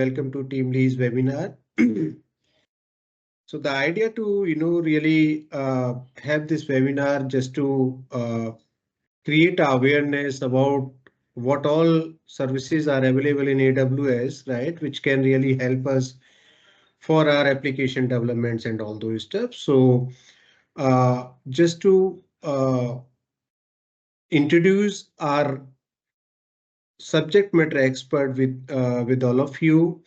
welcome to TeamLease webinar. So the idea to really have this webinar just to create awareness about what all services are available in AWS, right? Which can really help us for our application developments and all those stuff. So just to introduce our subject matter expert with all of you.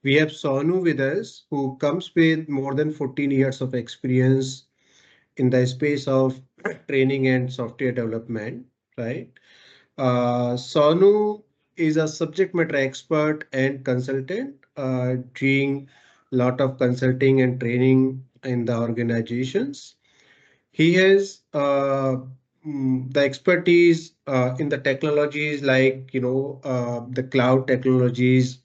We have Sonu with us, who comes with more than 14 years of experience in the space of training and software development, right? Sonu is a subject matter expert and consultant, doing a lot of consulting and training in the organizations. He has the expertise in the technologies like, the cloud technologies,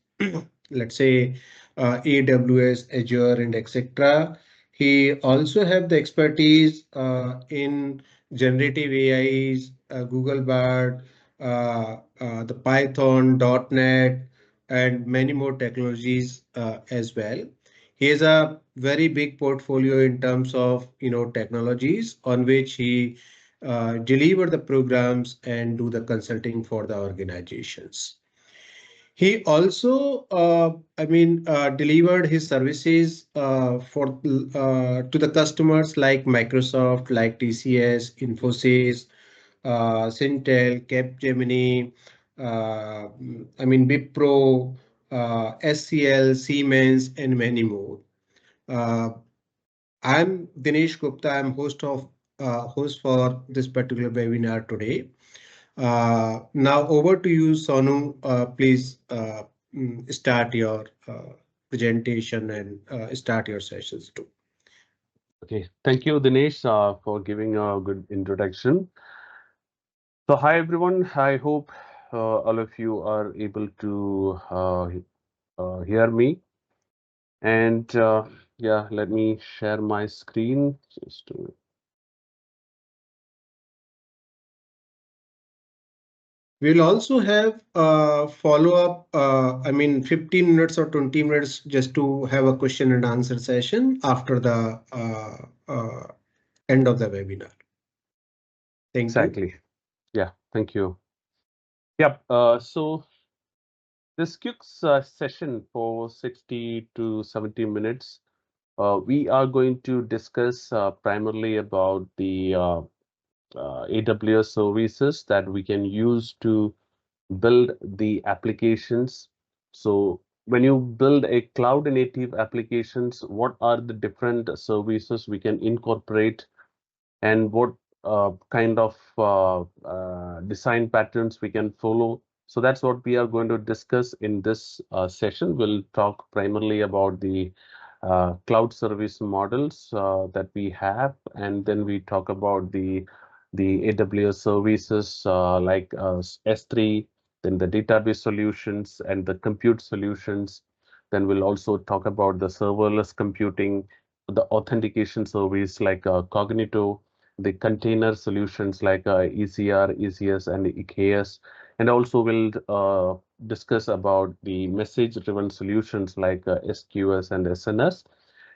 let's say AWS, Azure, and etc. He also have the expertise in generative AIs, Google Bard, the Python, .NET, and many more technologies as well. He has a very big portfolio in terms of technologies on which he deliver the programs and do the consulting for the organizations. He also, delivered his services to the customers like Microsoft, like TCS, Infosys, Syntel, Capgemini, Wipro, SCL, Siemens, and many more. I'm Dinesh Gupta. I'm host for this particular webinar today. Now over to you, Sonu. Please start your presentation and start your sessions too. Okay, thank you, Dinesh, for giving a good introduction. So, hi everyone. I hope all of you are able to hear me. And yeah, let me share my screen. Just to... We'll also have follow-up, 15 minutes or 20 minutes just to have a question and answer session after the end of the webinar. Thank Exactly. you. Yeah, thank you. Yep. So this quick session for 60 to 70 minutes, we are going to discuss primarily about the AWS services that we can use to build the applications. So when you build a cloud native applications, what are the different services we can incorporate, and what kind of design patterns we can follow? So that's what we are going to discuss in this session. We'll talk primarily about the cloud service models that we have, and then we talk about the AWS services like S3, then the database solutions and the compute solutions. Then we'll also talk about the serverless computing, the authentication service like Cognito, the container solutions like ECR, ECS, and EKS, and also we'll discuss about the message-driven solutions like SQS and SNS,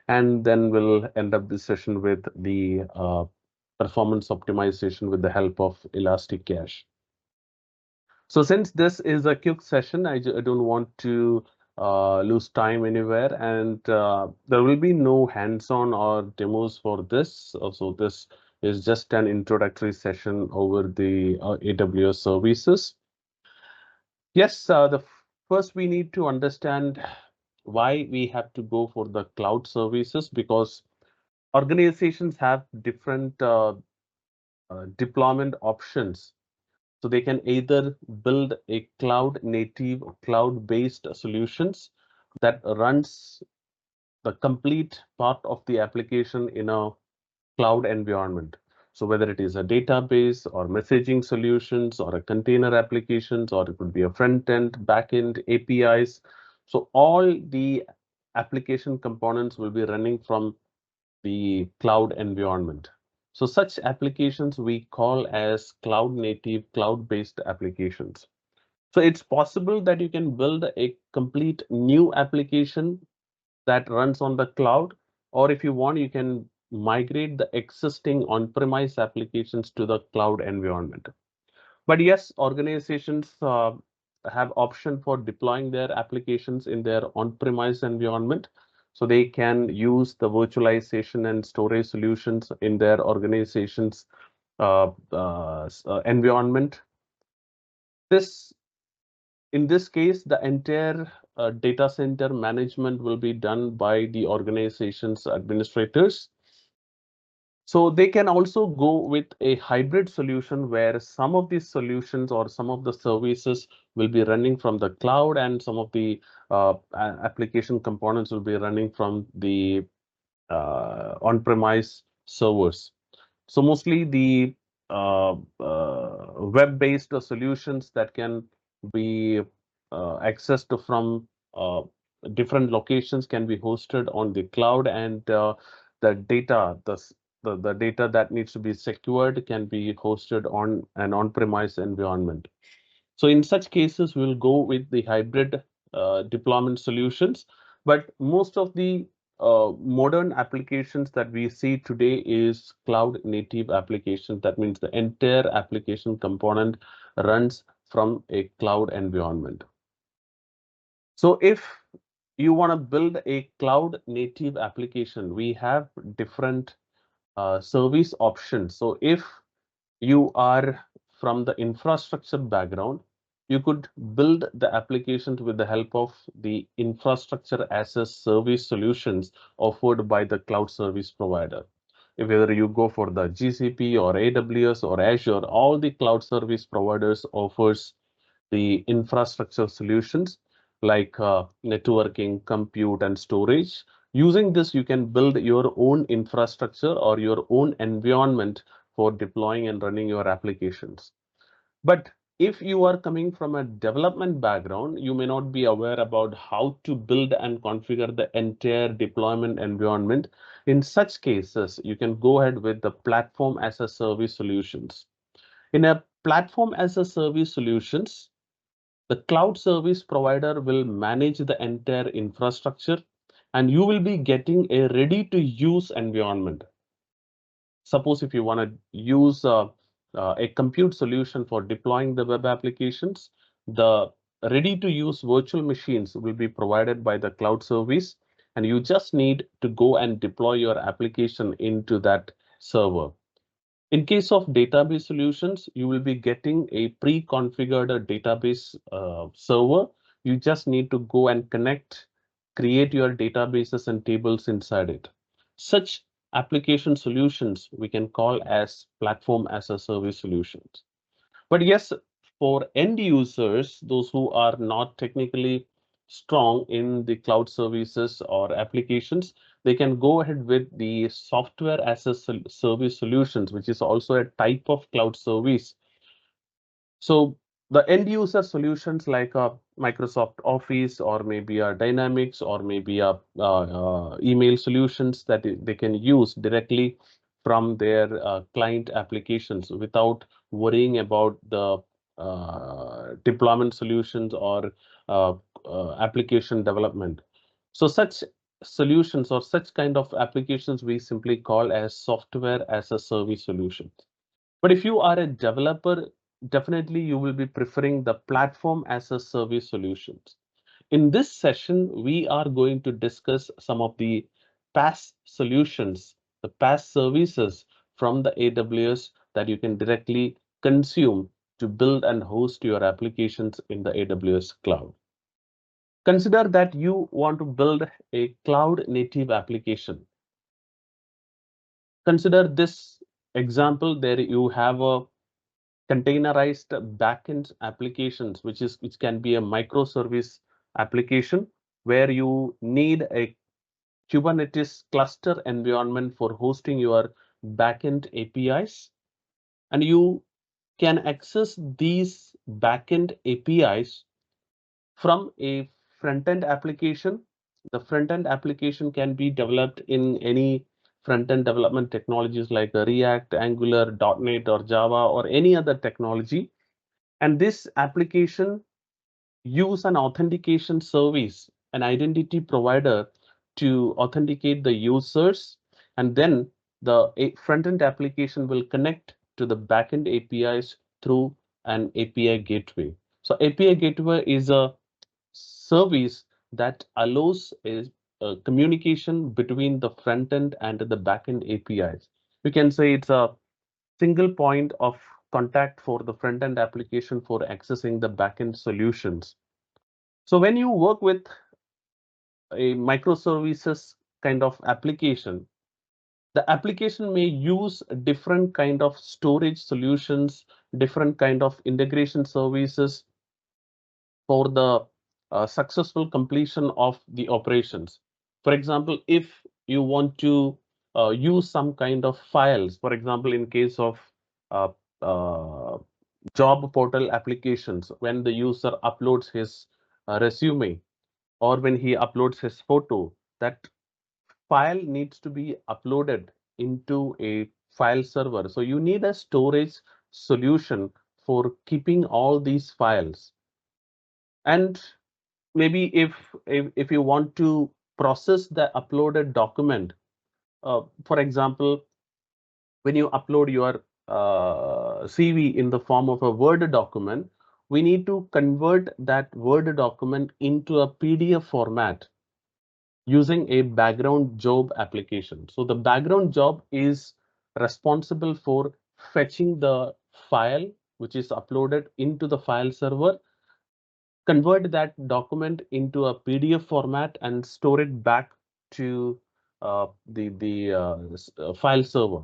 and then we'll end up this session with the performance optimization with the help of Elastic Cache. So since this is a quick session, I don't want to lose time anywhere, and there will be no hands-on or demos for this. So this is just an introductory session over the AWS services. Yes, the first we need to understand why we have to go for the cloud services, because organizations have different deployment options. So they can either build a cloud native, cloud-based solutions that runs the complete part of the application in a cloud environment. So whether it is a database or messaging solutions or a container applications, or it could be a front end, back end, APIs. So all the application components will be running from the cloud environment. So such applications we call as cloud native, cloud-based applications. So it's possible that you can build a complete new application that runs on the cloud, or if you want, you can migrate the existing on-premise applications to the cloud environment. But yes, organizations have option for deploying their applications in their on-premise environment. So they can use the virtualization and storage solutions in their organization's environment. This, in this case, the entire data center management will be done by the organization's administrators. So they can also go with a hybrid solution where some of these solutions or some of the services will be running from the cloud and some of the application components will be running from the on-premise servers. So mostly the web-based solutions that can be accessed from different locations can be hosted on the cloud, and the data, the data that needs to be secured can be hosted on an on-premise environment. So in such cases, we'll go with the hybrid deployment solutions. But most of the modern applications that we see today is cloud native applications. That means the entire application component runs from a cloud environment. So if you want to build a cloud native application, we have different service options. So if you are from the infrastructure background, you could build the applications with the help of the infrastructure as a service solutions offered by the cloud service provider. If whether you go for the GCP or AWS or Azure, all the cloud service providers offers the infrastructure solutions like networking, compute, and storage. Using this, you can build your own infrastructure or your own environment for deploying and running your applications. But if you are coming from a development background, you may not be aware about how to build and configure the entire deployment environment. In such cases, you can go ahead with the platform as a service solutions. In a platform as a service solutions, the cloud service provider will manage the entire infrastructure and you will be getting a ready to use environment. Suppose if you want to use a compute solution for deploying the web applications, the ready to use virtual machines will be provided by the cloud service, and you just need to go and deploy your application into that server. In case of database solutions, you will be getting a pre-configured database server. You just need to go and connect, create your databases and tables inside it. Such application solutions we can call as platform as a service solutions. But yes, for end users, those who are not technically strong in the cloud services or applications, they can go ahead with the software as a service solutions, which is also a type of cloud service. So the end user solutions like a Microsoft Office or maybe a Dynamics or maybe a email solutions that they can use directly from their client applications without worrying about the deployment solutions or application development. So such solutions or such kind of applications we simply call as software as a service solution. But if you are a developer, definitely you will be preferring the platform as a service solutions. In this session, we are going to discuss some of the PaaS solutions, the PaaS services from the AWS that you can directly consume to build and host your applications in the AWS cloud. Consider that you want to build a cloud native application. Consider this example. There you have a containerized backend applications, which can be a microservice application where you need a Kubernetes cluster environment for hosting your backend APIs, and you can access these backend APIs from a front-end application. The front-end application can be developed in any front-end development technologies like React, Angular, .NET, or Java, or any other technology. And this application use an authentication service, an identity provider to authenticate the users, and then the front-end application will connect to the backend APIs through an API gateway. So API gateway is a service that allows a communication between the front end and the backend APIs. You can say it's a single point of contact for the front end application for accessing the backend solutions. So when you work with a microservices kind of application, the application may use different kind of storage solutions, different kind of integration services for the successful completion of the operations. For example, if you want to use some kind of files, for example, in case of uh, uh, job portal applications, when the user uploads his resume or when he uploads his photo, that file needs to be uploaded into a file server. So you need a storage solution for keeping all these files. And maybe if you want to process the uploaded document, for example, when you upload your CV in the form of a Word document, we need to convert that Word document into a PDF format using a background job application. So the background job is responsible for fetching the file which is uploaded into the file server, convert that document into a PDF format and store it back to the file server.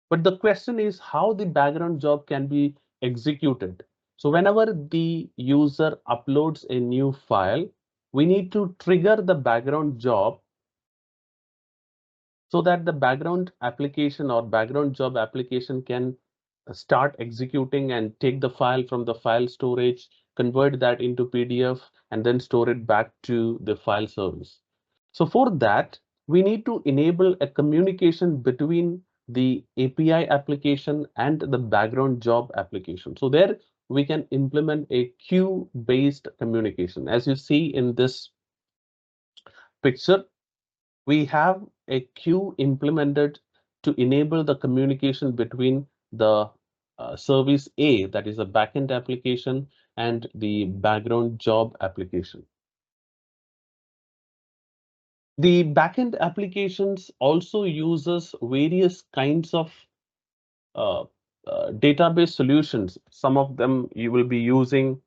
But the question is how the background job can be executed. So whenever the user uploads a new file, we need to trigger the background job so that the background application or background job application can start executing and take the file from the file storage, convert that into PDF, and then store it back to the file service. So for that, we need to enable a communication between the API application and the background job application. So there we can implement a queue-based communication. As you see in this picture, we have a queue implemented to enable the communication between the service A, that is a backend application, and the background job application. The backend applications also uses various kinds of uh, database solutions. Some of them you will be using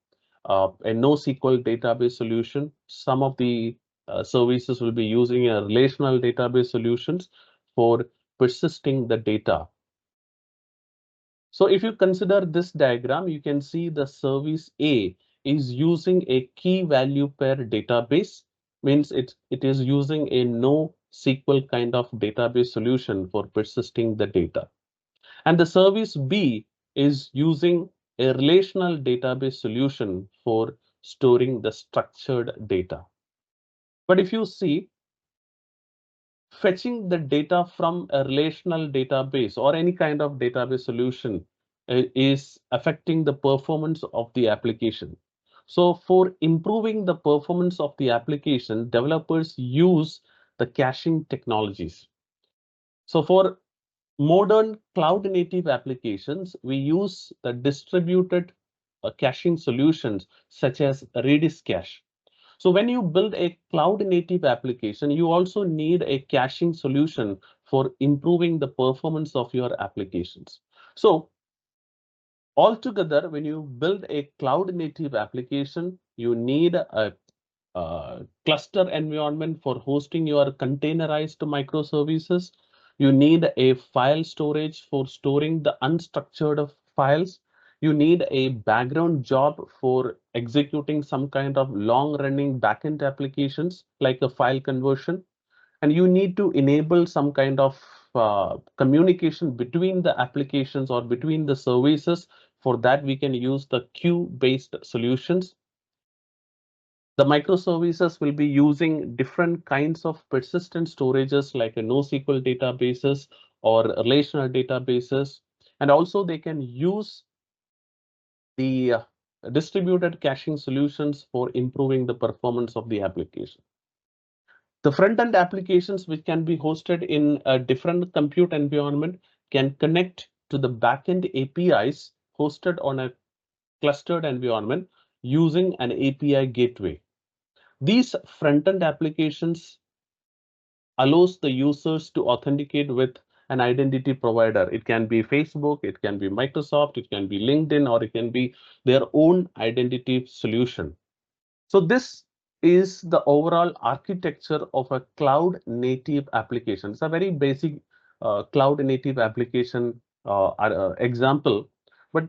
a NoSQL database solution. Some of the services will be using a relational database solutions for persisting the data. So if you consider this diagram, you can see the service A is using a key value pair database, means it is using a NoSQL kind of database solution for persisting the data. And the service B is using a relational database solution for storing the structured data. But if you see, fetching the data from a relational database or any kind of database solution is affecting the performance of the application. So for improving the performance of the application, developers use the caching technologies. So for modern cloud native applications, we use the distributed caching solutions such as Redis Cache. So when you build a cloud native application, you also need a caching solution for improving the performance of your applications. So altogether, when you build a cloud native application, you need a cluster environment for hosting your containerized microservices. You need a file storage for storing the unstructured files. You need a background job for executing some kind of long running backend applications like a file conversion. And you need to enable some kind of communication between the applications or between the services. For that, we can use the queue-based solutions. The microservices will be using different kinds of persistent storages like a NoSQL databases or relational databases. And also they can use the distributed caching solutions for improving the performance of the application. The front-end applications which can be hosted in a different compute environment can connect to the backend APIs hosted on a clustered environment using an API gateway. These front-end applications allows the users to authenticate with an identity provider. It can be Facebook, it can be Microsoft, it can be LinkedIn, or it can be their own identity solution. So this is the overall architecture of a cloud native application. It's a very basic cloud native application example. But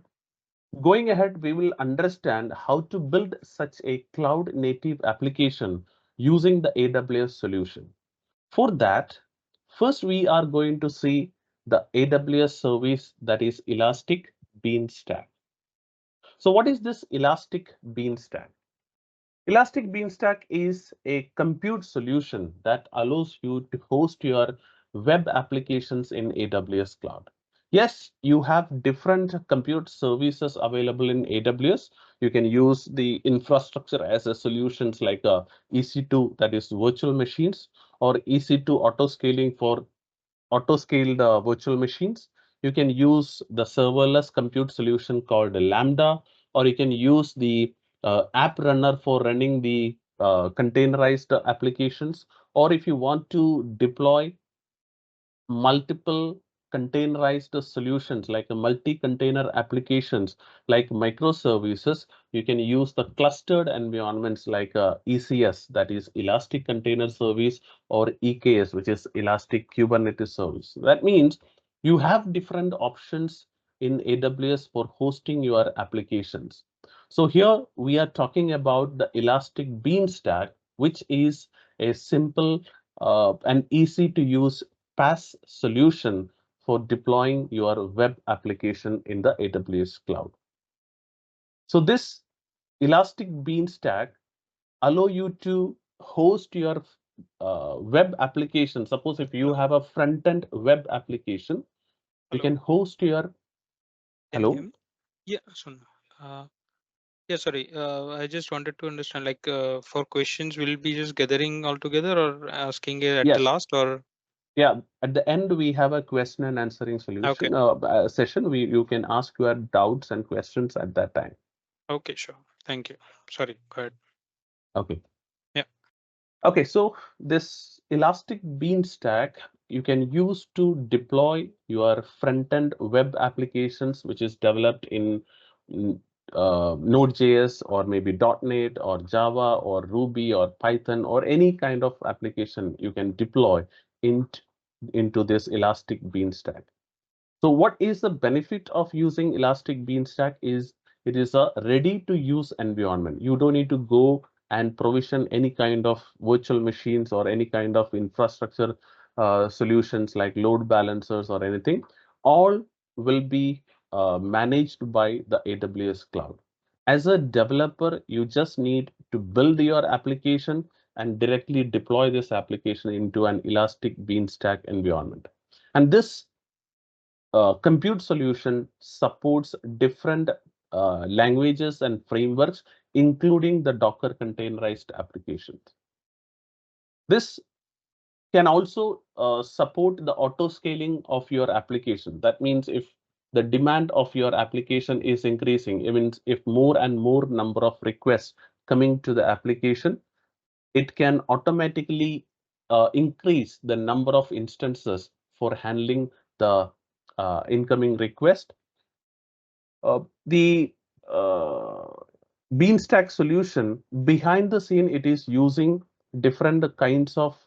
going ahead, we will understand how to build such a cloud native application using the AWS solution. For that, first we are going to see the AWS service that is Elastic Beanstalk. So what is this Elastic Beanstalk? Elastic Beanstalk is a compute solution that allows you to host your web applications in AWS Cloud. Yes, you have different compute services available in AWS. You can use the infrastructure as a solutions like EC2, that is virtual machines, or EC2 auto scaling for auto-scaled virtual machines. You can use the serverless compute solution called Lambda, or you can use the app runner for running the containerized applications. Or if you want to deploy multiple containerized solutions like a multi-container applications like microservices, you can use the clustered environments like ECS, that is Elastic Container Service, or EKS, which is Elastic Kubernetes Service. That means you have different options in AWS for hosting your applications. So here we are talking about the Elastic Beanstalk, which is a simple and easy to use PaaS solution for deploying your web application in the AWS cloud. So this Elastic Beanstalk allow you to host your web application. Suppose if you Hello, have a front-end web application, you hello. can host your, Can you hear hello? me? Yeah, Sonu. Uh, yeah, sorry. I just wanted to understand, like, for questions, will be just gathering all together or asking it at the Yes. last or? Yeah, at the end we have a question and answering Okay, solution session. You can ask your doubts and questions at that time. okay, sure. Thank you. Sorry, go ahead. Okay. Yeah, Okay, so this Elastic Beanstalk you can use to deploy your front-end web applications, which is developed in mm, Node.js or maybe .NET or Java or Ruby or Python, or any kind of application you can deploy into this Elastic Beanstalk. So what is the benefit of using Elastic Beanstalk is it is a ready to use environment. You don't need to go and provision any kind of virtual machines or any kind of infrastructure solutions like load balancers or anything. All will be managed by the AWS cloud. As a developer, you just need to build your application and directly deploy this application into an Elastic Beanstalk environment. And this compute solution supports different languages and frameworks, including the Docker containerized applications. This can also support the auto scaling of your application. That means if the demand of your application is increasing, even if more and more number of requests coming to the application, it can automatically increase the number of instances for handling the incoming request. The Beanstack solution behind the scene, it is using different kinds of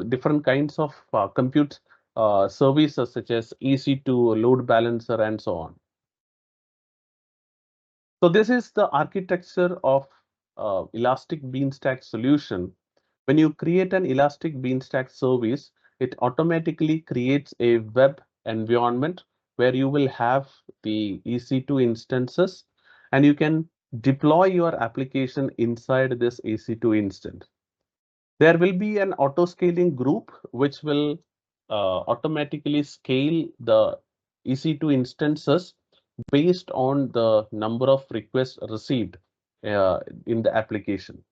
different kinds of compute services such as EC2, load balancer, and so on. So this is the architecture of Elastic Beanstalk solution. When you create an Elastic Beanstalk service, it automatically creates a web environment where you will have the EC2 instances, and you can deploy your application inside this EC2 instance. There will be an auto scaling group which will automatically scale the EC2 instances based on the number of requests received in the application.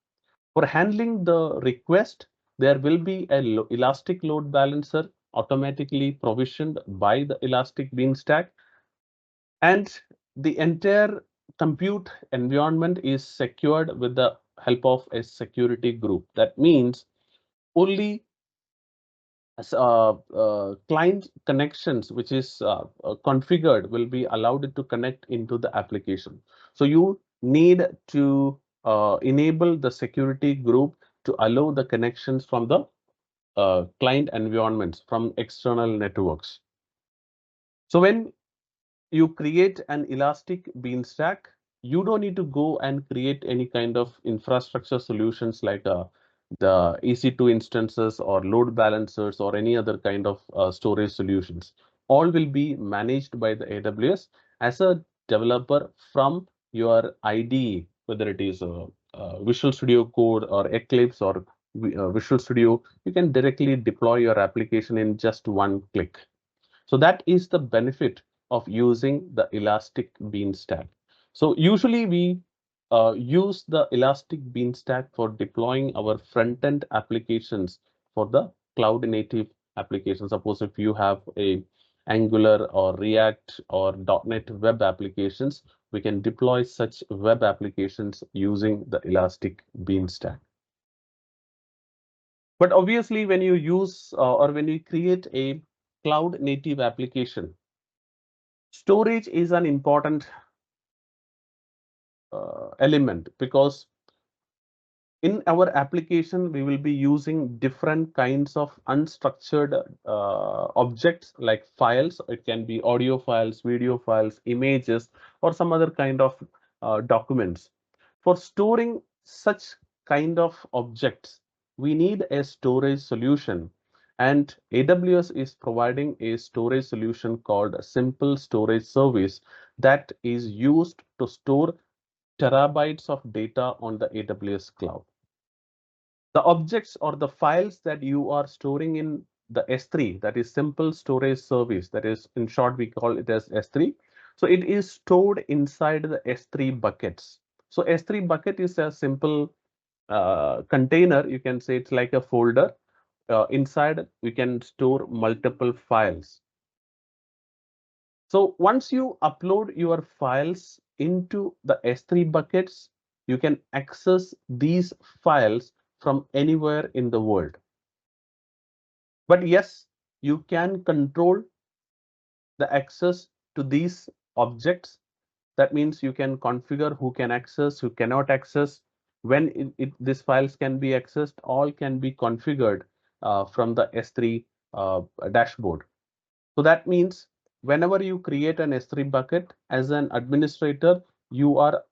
For handling the request, there will be a elastic load balancer automatically provisioned by the Elastic Beanstalk, and the entire compute environment is secured with the help of a security group. That means only client connections which is configured will be allowed to connect into the application. So you need to enable the security group to allow the connections from the client environments from external networks. So when you create an Elastic Beanstalk, you don't need to go and create any kind of infrastructure solutions like the EC2 instances or load balancers or any other kind of storage solutions. All will be managed by the AWS as a developer from your IDE, whether it is Visual Studio Code or Eclipse or Visual Studio. You can directly deploy your application in just one click. So that is the benefit of using the Elastic Beanstalk. So usually we use the Elastic Beanstalk for deploying our front-end applications for the cloud native application. Suppose if you have a Angular or React or .NET web applications, we can deploy such web applications using the Elastic Beanstalk. But obviously, when you use or when you create a cloud native application, storage is an important element, because in our application we will be using different kinds of unstructured objects like files. It can be audio files, video files, images, or some other kind of documents. For storing such kind of objects, we need a storage solution, and AWS is providing a storage solution called a Simple Storage Service that is used to store terabytes of data on the AWS cloud. The objects or the files that you are storing in the S3, that is Simple Storage Service, that is in short we call it as S3. So it is stored inside the S3 buckets. So S3 bucket is a simple container. You can say it's like a folder. Inside we can store multiple files. So once you upload your files into the S3 buckets, you can access these files from anywhere in the world. But yes, you can control the access to these objects. That means you can configure who can access, who cannot access, when these files can be accessed. All can be configured from the S3 dashboard. So that means whenever you create an S3 bucket as an administrator, you are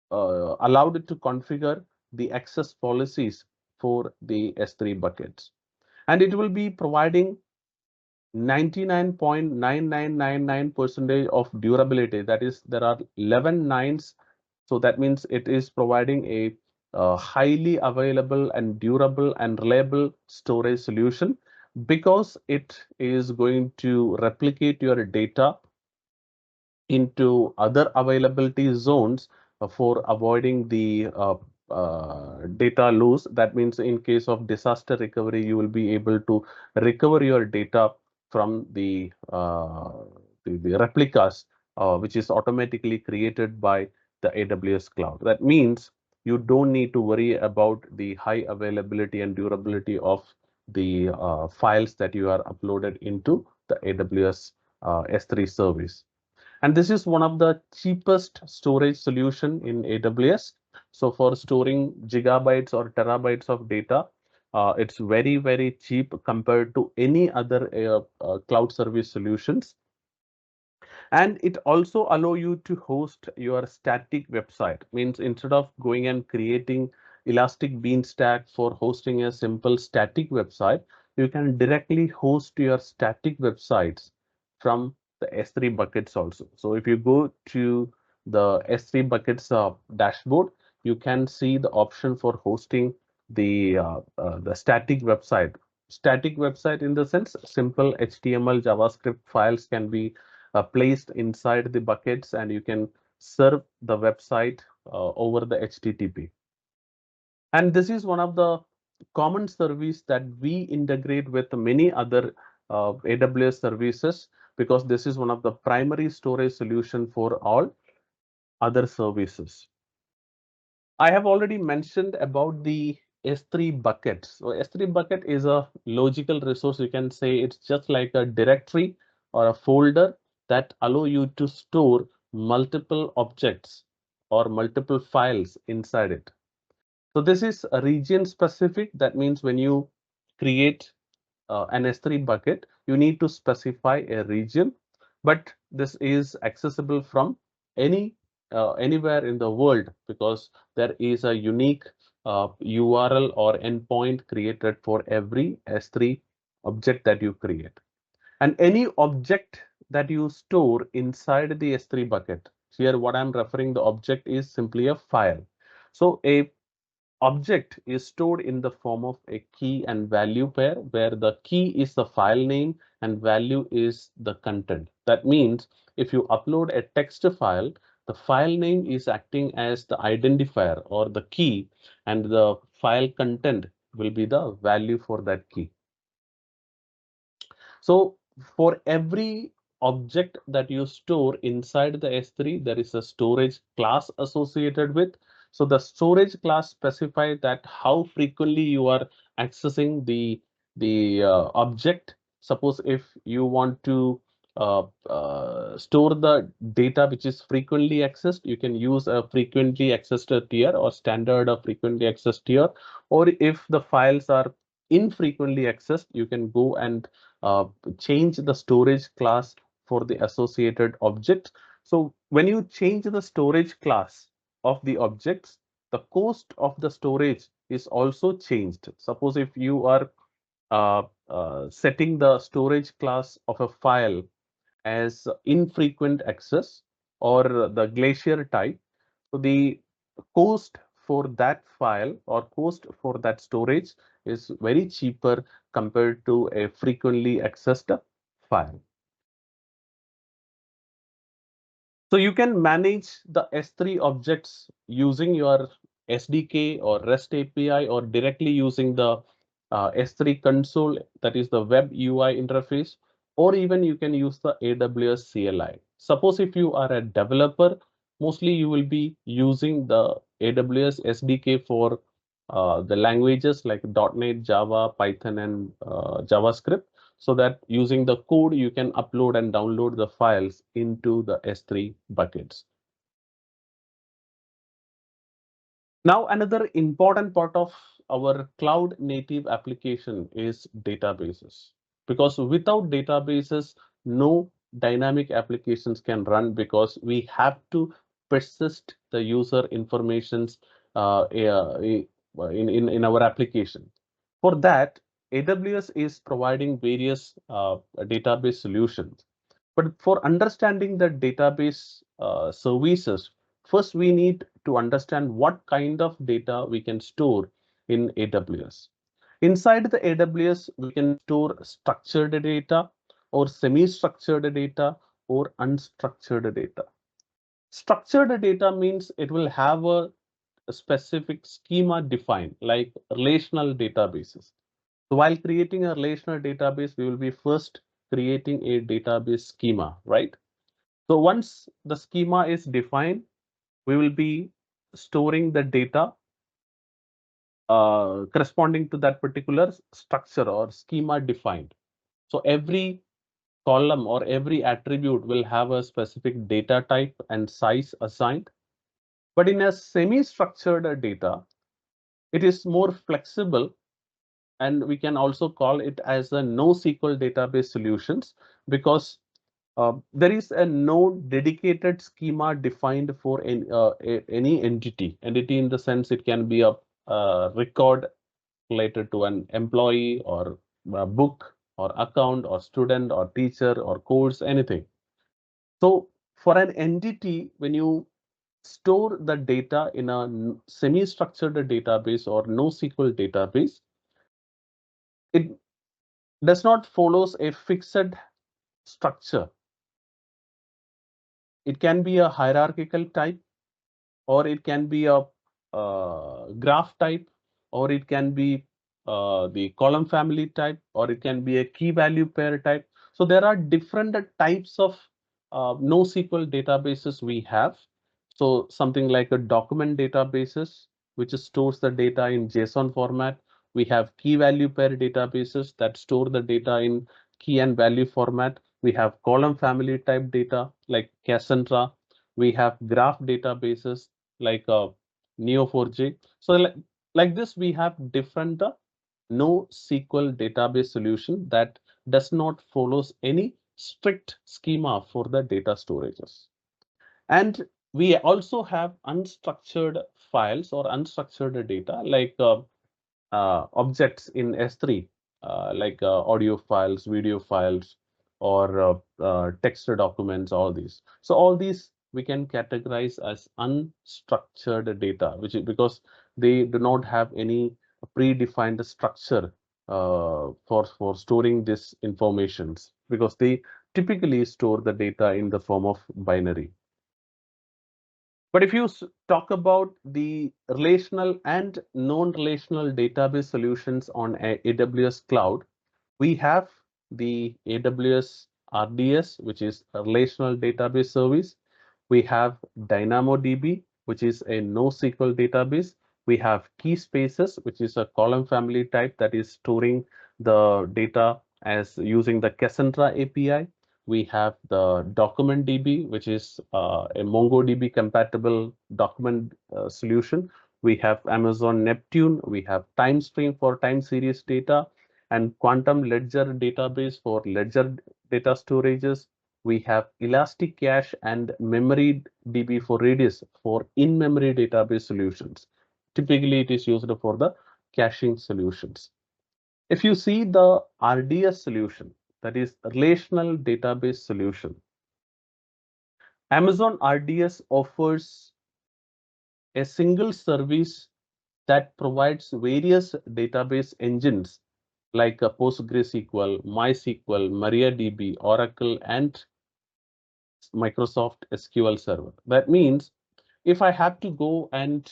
allowed to configure the access policies for the S3 buckets. And it will be providing 99.9999% of durability. That is, there are 11 nines. So that means it is providing a highly available and durable and reliable storage solution, because it is going to replicate your data into other availability zones for avoiding the data loss. That means in case of disaster recovery, you will be able to recover your data from the replicas, which is automatically created by the AWS cloud. That means you don't need to worry about the high availability and durability of the files that you are uploaded into the AWS S3 service. And this is one of the cheapest storage solution in AWS. So for storing gigabytes or terabytes of data, it's very, very cheap compared to any other cloud service solutions. And it also allow you to host your static website. Means instead of going and creating Elastic Beanstalk for hosting a simple static website, you can directly host your static websites from the S3 buckets also. So if you go to the S3 buckets dashboard, you can see the option for hosting the static website. Static website in the sense simple HTML, JavaScript files can be placed inside the buckets, and you can serve the website over the HTTP. And this is one of the common service that we integrate with many other AWS services, because this is one of the primary storage solution for all other services. I have already mentioned about the S3 bucket. So S3 bucket is a logical resource. You can say it's just like a directory or a folder that allow you to store multiple objects or multiple files inside it. So this is a region specific. That means when you create an S3 bucket, you need to specify a region, but this is accessible from anywhere in the world, because there is a unique URL or endpoint created for every S3 object that you create. And any object that you store inside the S3 bucket, here what I'm referring, the object is simply a file. So a object is stored in the form of a key and value pair, where the key is the file name and value is the content. That means if you upload a text file, the file name is acting as the identifier or the key, and the file content will be the value for that key. So for every object that you store inside the S3, there is a storage class associated with. So the storage class specifies that how frequently you are accessing the object. Suppose if you want to store the data which is frequently accessed, you can use a frequently accessed tier or standard or frequently accessed tier. Or if the files are infrequently accessed, you can go and uh, change the storage class for the associated object. So when you change the storage class of the objects, the cost of the storage is also changed. Suppose if you are setting the storage class of a file as infrequent access or the glacier type, so the cost for that file or cost for that storage is very cheaper compared to a frequently accessed file. So you can manage the S3 objects using your SDK or REST API, or directly using the S3 console, that is the web UI interface, or even you can use the AWS CLI. Suppose if you are a developer, mostly you will be using the AWS SDK for the languages like .NET, Java, Python, and JavaScript, so that using the code you can upload and download the files into the S3 buckets. Now, another important part of our cloud native application is databases, because without databases, no dynamic applications can run, because we have to persist the user informations in our application. For that, AWS is providing various database solutions. But for understanding the database services, first we need to understand what kind of data we can store in AWS. Inside the AWS, we can store structured data or semi-structured data or unstructured data. Structured data means it will have a specific schema defined, like relational databases. So while creating a relational database, we will be first creating a database schema, right? So once the schema is defined, we will be storing the data corresponding to that particular structure or schema defined. So every column or every attribute will have a specific data type and size assigned. But in a semi-structured data, it is more flexible, and we can also call it as a NoSQL database solutions, because there is a no dedicated schema defined for any entity. Entity in the sense it can be a record related to an employee or a book or account or student or teacher or course, anything. So for an entity, when you store the data in a semi-structured database or NoSQL database, it does not follows a fixed structure. it can be a hierarchical type, or it can be a graph type, or it can be the column family type, or it can be a key value pair type. So there are different types of NoSQL databases we have. So something like a document databases, which stores the data in JSON format. We have key value pair databases that store the data in key and value format. We have column family type data like Cassandra. We have graph databases like Neo4j. So like this, we have different NoSQL database solution that does not follows any strict schema for the data storages. And we also have unstructured files or unstructured data like objects in S3, like audio files, video files, or text documents, all these. So all these we can categorize as unstructured data, which is because they do not have any predefined structure for storing this informations, because they typically store the data in the form of binary. But if you talk about the relational and non-relational database solutions on AWS Cloud, we have the AWS RDS, which is a relational database service. We have DynamoDB, which is a NoSQL database. We have key spaces, which is a column family type that is storing the data as using the Cassandra API. We have the document DB, which is a MongoDB compatible document solution. We have Amazon Neptune. We have TimeStream for time series data, and Quantum Ledger database for ledger data storages. We have Elastic Cache and Memory DB for Redis for in-memory database solutions. Typically, it is used for the caching solutions. If you see the RDS solution, that is relational database solution, Amazon RDS offers a single service that provides various database engines like PostgreSQL, MySQL, MariaDB, Oracle, and Microsoft SQL Server. That means if I have to go and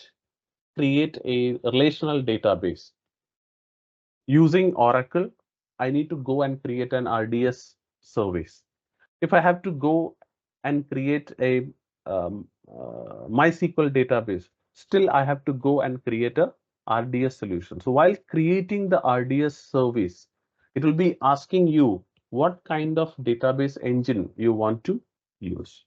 create a relational database using Oracle, I need to go and create an RDS service. If I have to go and create a MySQL database, still I have to go and create a RDS solution. So while creating the RDS service, it will be asking you what kind of database engine you want to use.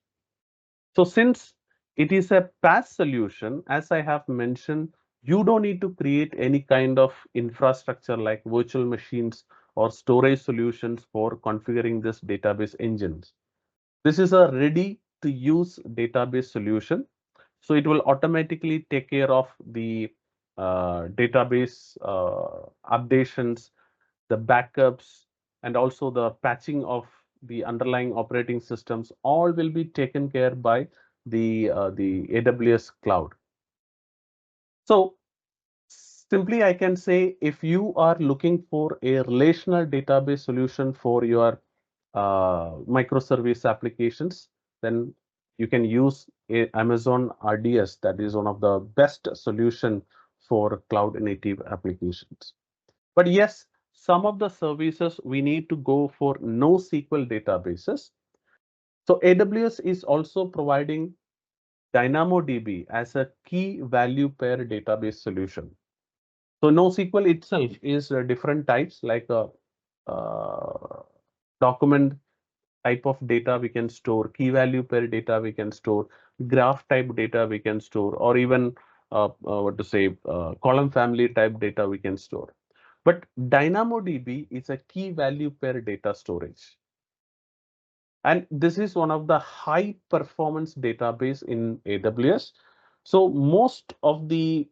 So since it is a PaaS solution, as I have mentioned, you don't need to create any kind of infrastructure like virtual machines or storage solutions for configuring this database engines. This is a ready to use database solution. So it will automatically take care of the database updations, the backups, and also the patching of the underlying operating systems. All will be taken care by the AWS cloud. So simply I can say, if you are looking for a relational database solution for your microservice applications, then you can use Amazon RDS. That is one of the best solution for cloud native applications. But yes, some of the services we need to go for NoSQL databases. So AWS is also providing DynamoDB as a key value pair database solution. So NoSQL itself is different types, like a document type of data we can store, key value pair data we can store, graph type data we can store, or even column family type data we can store. But DynamoDB is a key value pair data storage. And this is one of the high performance database in AWS. So most of the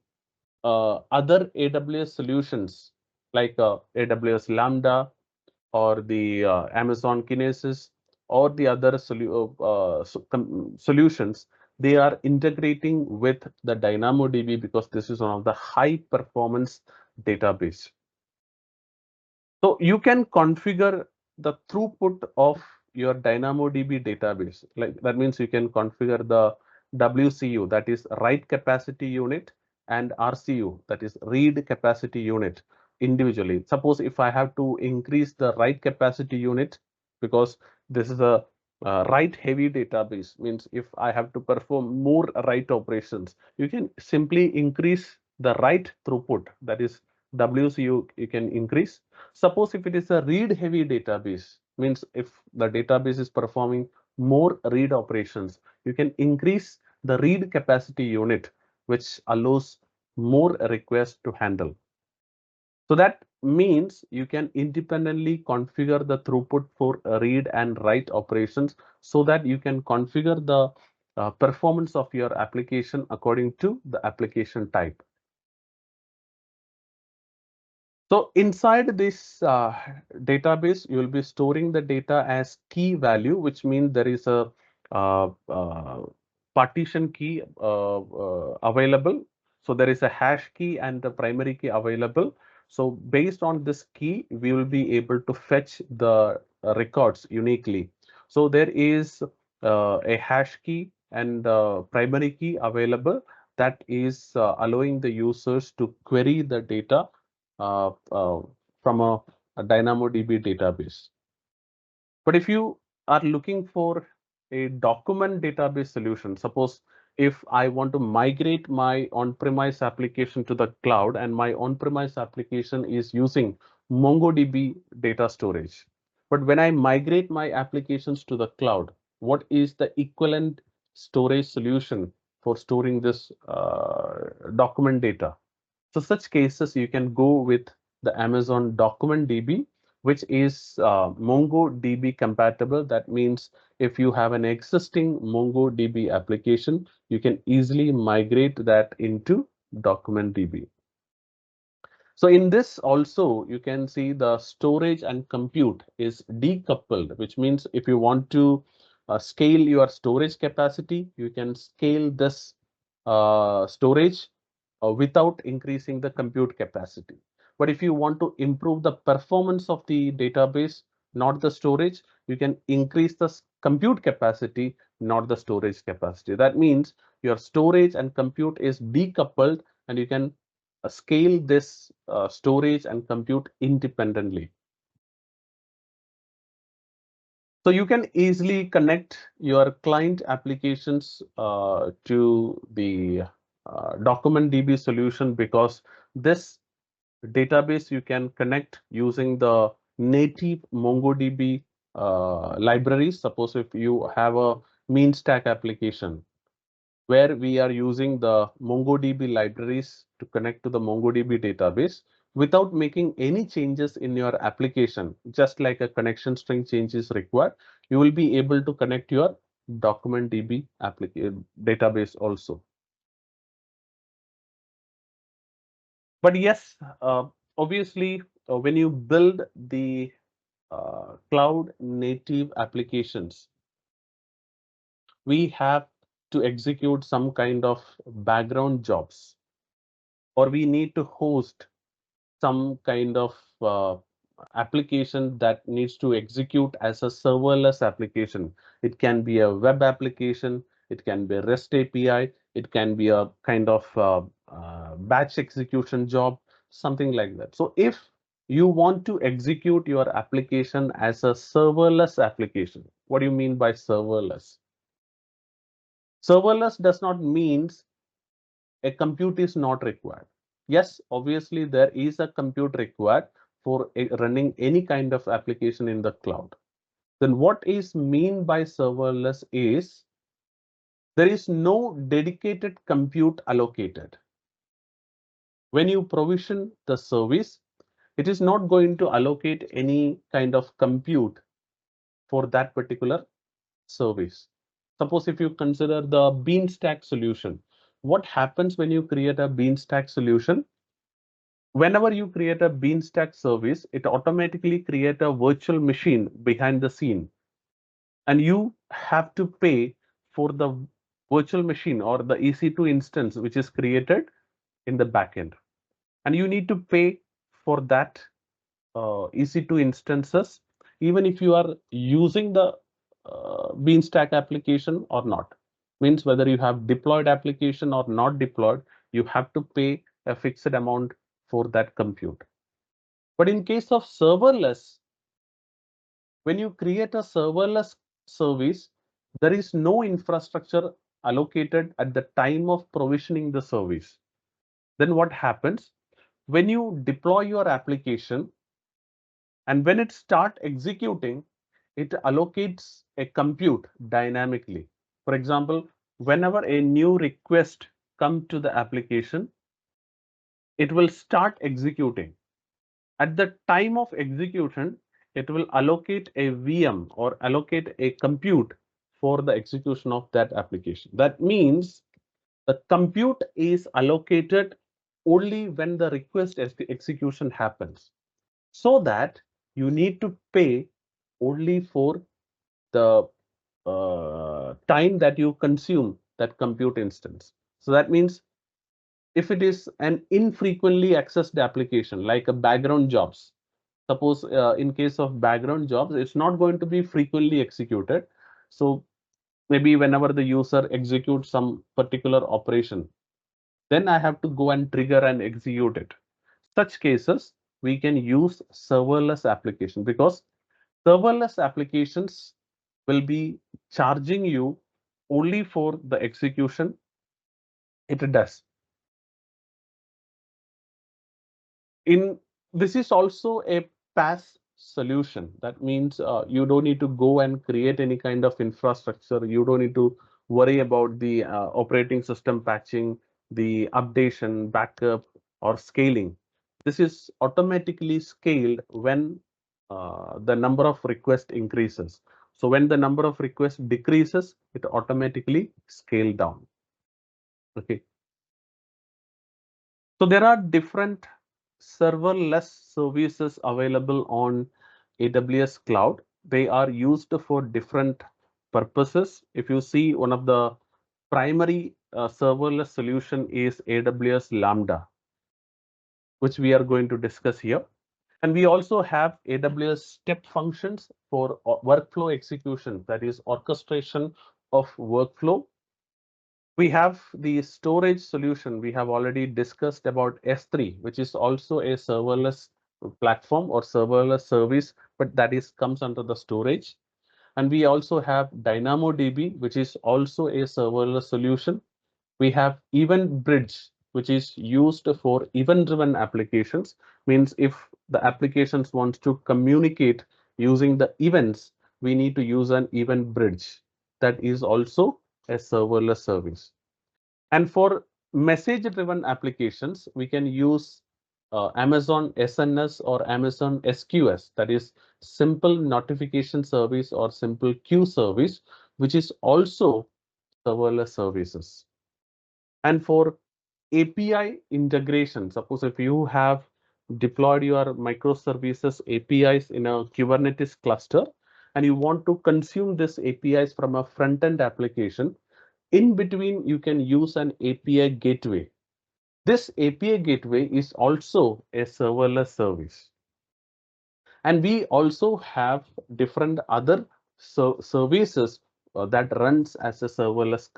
other AWS solutions like AWS Lambda or the Amazon Kinesis or the other solutions, they are integrating with the DynamoDB because this is one of the high performance database. So you can configure the throughput of your DynamoDB database. Like that means you can configure the WCU, that is write capacity unit, and RCU, that is read capacity unit individually. Suppose if I have to increase the write capacity unit, because this is a write heavy database, means if I have to perform more write operations, you can simply increase the write throughput, that is WCU you can increase. Suppose if it is a read heavy database, means if the database is performing more read operations, you can increase the read capacity unit, which allows more requests to handle. So that means you can independently configure the throughput for read and write operations, so that you can configure the performance of your application according to the application type. So inside this database, you will be storing the data as key value, which means there is a partition key available. So there is a hash key and the primary key available. So based on this key, we will be able to fetch the records uniquely. So there is a hash key and primary key available that is allowing the users to query the data uh, uh, from a DynamoDB database. But if you are looking for a document database solution, suppose if I want to migrate my on-premise application to the cloud and my on-premise application is using MongoDB data storage. But when I migrate my applications to the cloud, what is the equivalent storage solution for storing this document data? So such cases, you can go with the Amazon Document DB, which is MongoDB compatible. That means if you have an existing MongoDB application, you can easily migrate that into Document DB. So in this also, you can see the storage and compute is decoupled, which means if you want to scale your storage capacity, you can scale this storage without increasing the compute capacity. But if you want to improve the performance of the database, not the storage, you can increase the compute capacity, not the storage capacity. That means your storage and compute is decoupled, and you can scale this storage and compute independently. So you can easily connect your client applications to the document DB solution, because this database you can connect using the native MongoDB libraries. Suppose if you have a mean stack application where we are using the MongoDB libraries to connect to the MongoDB database without making any changes in your application, just like a connection string change is required, you will be able to connect your document DB database also. But yes, obviously, when you build the cloud native applications, we have to execute some kind of background jobs, or we need to host some kind of application that needs to execute as a serverless application. It can be a web application, it can be a REST API, it can be a kind of batch execution job, something like that. So if you want to execute your application as a serverless application, what do you mean by serverless? Serverless does not mean a compute is not required. Yes, obviously there is a compute required for running any kind of application in the cloud. Then what is mean by serverless is there is no dedicated compute allocated. When you provision the service, it is not going to allocate any kind of compute for that particular service. Suppose if you consider the Beanstack solution, what happens when you create a Beanstack solution? Whenever you create a Beanstack service, it automatically create a virtual machine behind the scene, and you have to pay for the virtual machine or the EC2 instance which is created in the backend, and you need to pay for that EC2 instances even if you are using the Beanstack application or not. Means whether you have deployed application or not deployed, you have to pay a fixed amount for that compute. But in case of serverless, when you create a serverless service, there is no infrastructure allocated at the time of provisioning the service. Then what happens? When you deploy your application and when it start executing, it allocates a compute dynamically. For example, whenever a new request comes to the application, it will start executing. At the time of execution, it will allocate a VM or allocate a compute for the execution of that application. That means the compute is allocated only when the request execution happens, so that you need to pay only for the time that you consume that compute instance. So that means if it is an infrequently accessed application like a background jobs, suppose in case of background jobs, it's not going to be frequently executed. So maybe whenever the user executes some particular operation, then I have to go and trigger and execute it. Such cases, we can use serverless application, because serverless applications will be charging you only for the execution it does. In this is also a PaaS solution. That means you don't need to go and create any kind of infrastructure. You don't need to worry about the operating system patching, the updation, backup, or scaling. This is automatically scaled when the number of requests increases. So when the number of requests decreases, it automatically scale down. Okay. So there are different serverless services available on AWS Cloud. They are used for different purposes. If you see, one of the primary serverless solution is AWS Lambda, which we are going to discuss here. And we also have AWS step functions for workflow execution, that is orchestration of workflow. We have the storage solution. We have already discussed about S3, which is also a serverless platform or serverless service, but that is comes under the storage. And we also have DynamoDB, which is also a serverless solution. We have Event Bridge, which is used for event-driven applications. Means if the applications wants to communicate using the events, we need to use an event bridge. That is also a serverless service. And for message-driven applications, we can use Amazon SNS or Amazon SQS, that is simple notification service or simple queue service, which is also serverless services. And for API integration, suppose if you have deployed your microservices APIs in a Kubernetes cluster and you want to consume this APIs from a front-end application, in between you can use an API gateway. This API gateway is also a serverless service. And we also have different other services that runs as a serverless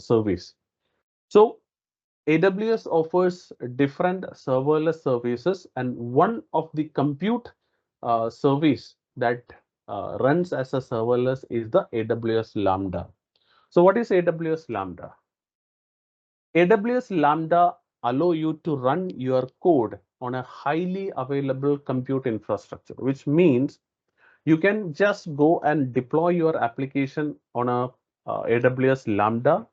service. So AWS offers different serverless services, and one of the compute service that runs as a serverless is the AWS Lambda. So what is AWS Lambda? AWS Lambda allow you to run your code on a highly available compute infrastructure, which means you can just go and deploy your application on a AWS Lambda.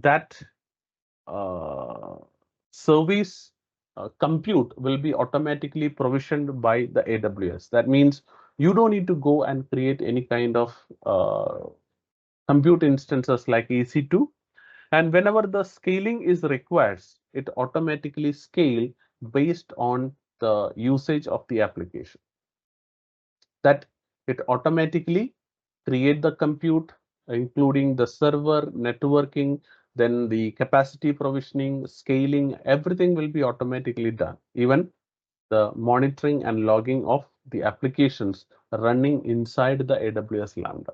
That service compute will be automatically provisioned by the AWS. That means you don't need to go and create any kind of compute instances like EC2. And whenever the scaling is required, it automatically scale based on the usage of the application. That it automatically create the compute, including the server, networking, then the capacity provisioning, scaling, everything will be automatically done. Even the monitoring and logging of the applications running inside the AWS Lambda.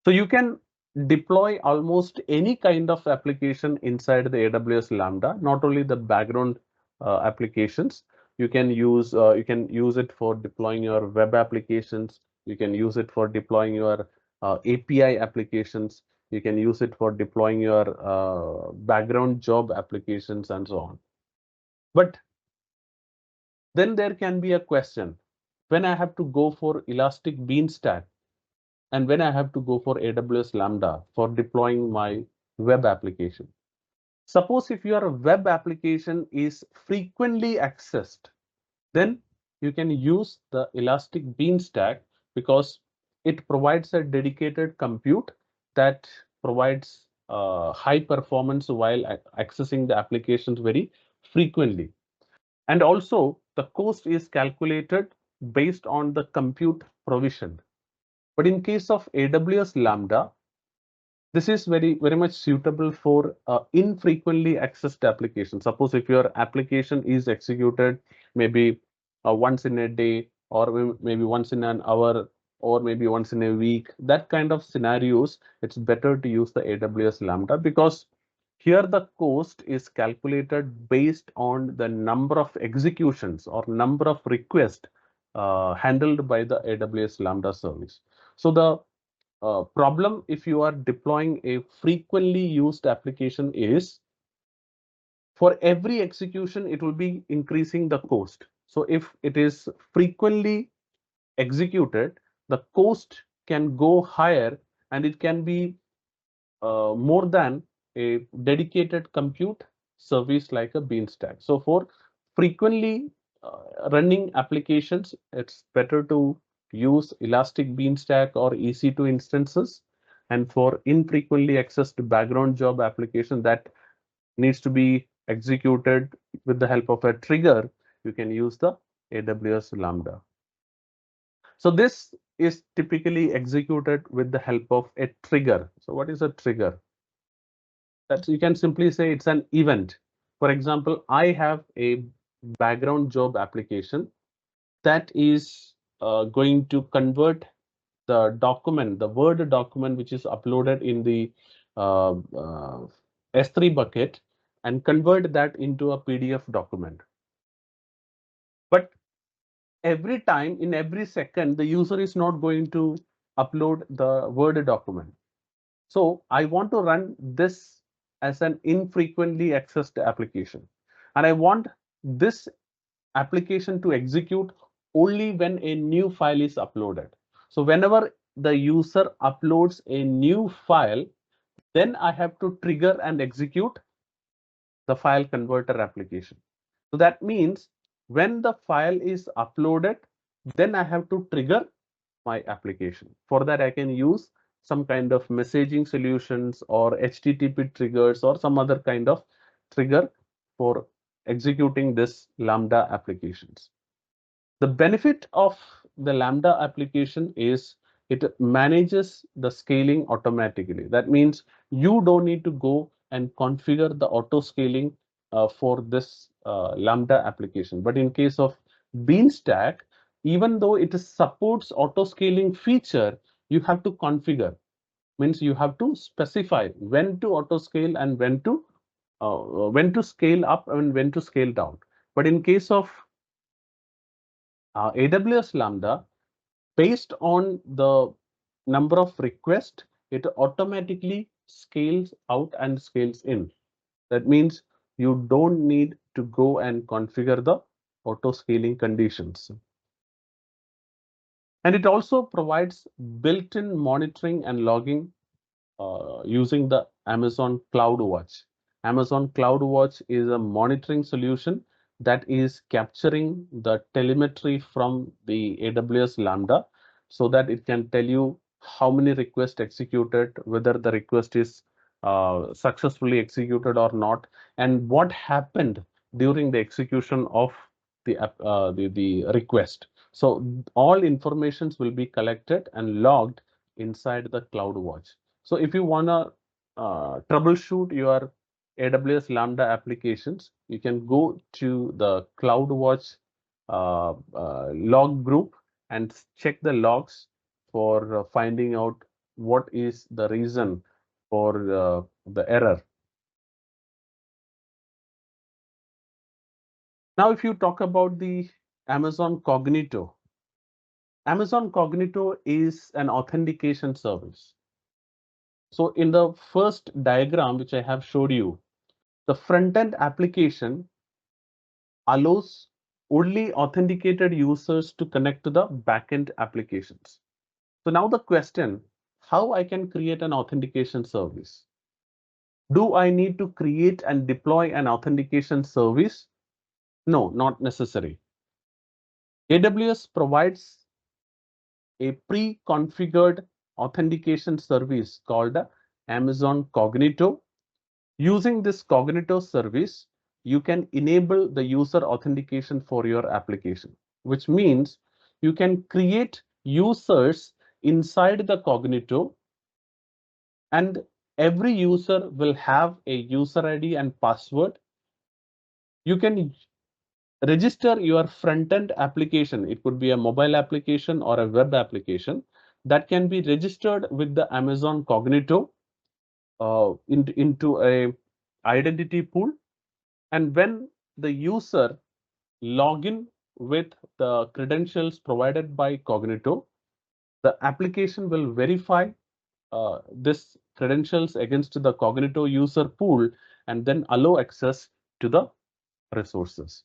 So you can deploy almost any kind of application inside the AWS Lambda, not only the background applications. You can use it for deploying your web applications. You can use it for deploying your API applications. You can use it for deploying your background job applications and so on. But then there can be a question, when I have to go for Elastic Beanstalk and when I have to go for AWS Lambda for deploying my web application. Suppose if your web application is frequently accessed, then you can use the Elastic Beanstalk because it provides a dedicated compute that provides high performance while accessing the applications very frequently. And also the cost is calculated based on the compute provision. But in case of AWS Lambda, this is very much suitable for infrequently accessed applications. Suppose if your application is executed maybe once in a day, or maybe once in an hour, or maybe once in a week, that kind of scenarios, it's better to use the AWS Lambda because here the cost is calculated based on the number of executions or number of requests handled by the AWS Lambda service. So the problem if you are deploying a frequently used application is for every execution, it will be increasing the cost. So if it is frequently executed, the cost can go higher and it can be more than a dedicated compute service like a Beanstalk. So for frequently running applications, it's better to use Elastic Beanstalk or EC2 instances. And for infrequently accessed background job application that needs to be executed with the help of a trigger, you can use the AWS Lambda. So this is typically executed with the help of a trigger. So what is a trigger? That you can simply say it's an event. For example, I have a background job application that is going to convert the document, the Word document, which is uploaded in the uh, uh, S3 bucket and convert that into a PDF document. But every time, in every second, the user is not going to upload the Word document. So I want to run this as an infrequently accessed application. And I want this application to execute only when a new file is uploaded. So whenever the user uploads a new file, then I have to trigger and execute the file converter application. So that means when the file is uploaded, then I have to trigger my application. For that, I can use some kind of messaging solutions or HTTP triggers or some other kind of trigger for executing this Lambda applications. The benefit of the Lambda application is it manages the scaling automatically. That means you don't need to go and configure the auto scaling for this Lambda application. But in case of Beanstalk, even though it supports auto scaling feature, you have to configure. Means you have to specify when to auto scale and when to scale up and when to scale down. But in case of AWS Lambda, based on the number of requests, it automatically scales out and scales in. That means you don't need to go and configure the auto scaling conditions. And it also provides built-in monitoring and logging using the Amazon CloudWatch. Amazon CloudWatch is a monitoring solution that is capturing the telemetry from the AWS Lambda so that it can tell you how many requests executed, whether the request is successfully executed or not, and what happened during the execution of the request. So all informations will be collected and logged inside the CloudWatch. So if you want to troubleshoot your AWS Lambda applications, you can go to the CloudWatch log group and check the logs for finding out what is the reason for the error. Now, if you talk about the Amazon Cognito, Amazon Cognito is an authentication service. So in the first diagram, which I have showed you, the front-end application allows only authenticated users to connect to the backend applications. So now the question, how I can create an authentication service? Do I need to create and deploy an authentication service? No, not necessary. AWS provides a pre-configured authentication service called Amazon Cognito. Using this Cognito service, you can enable the user authentication for your application, which means you can create users inside the Cognito, and every user will have a user ID and password. You can register your front-end application. It could be a mobile application or a web application that can be registered with the Amazon Cognito into a identity pool. And when the user log in with the credentials provided by Cognito, the application will verify this credentials against the Cognito user pool and then allow access to the resources.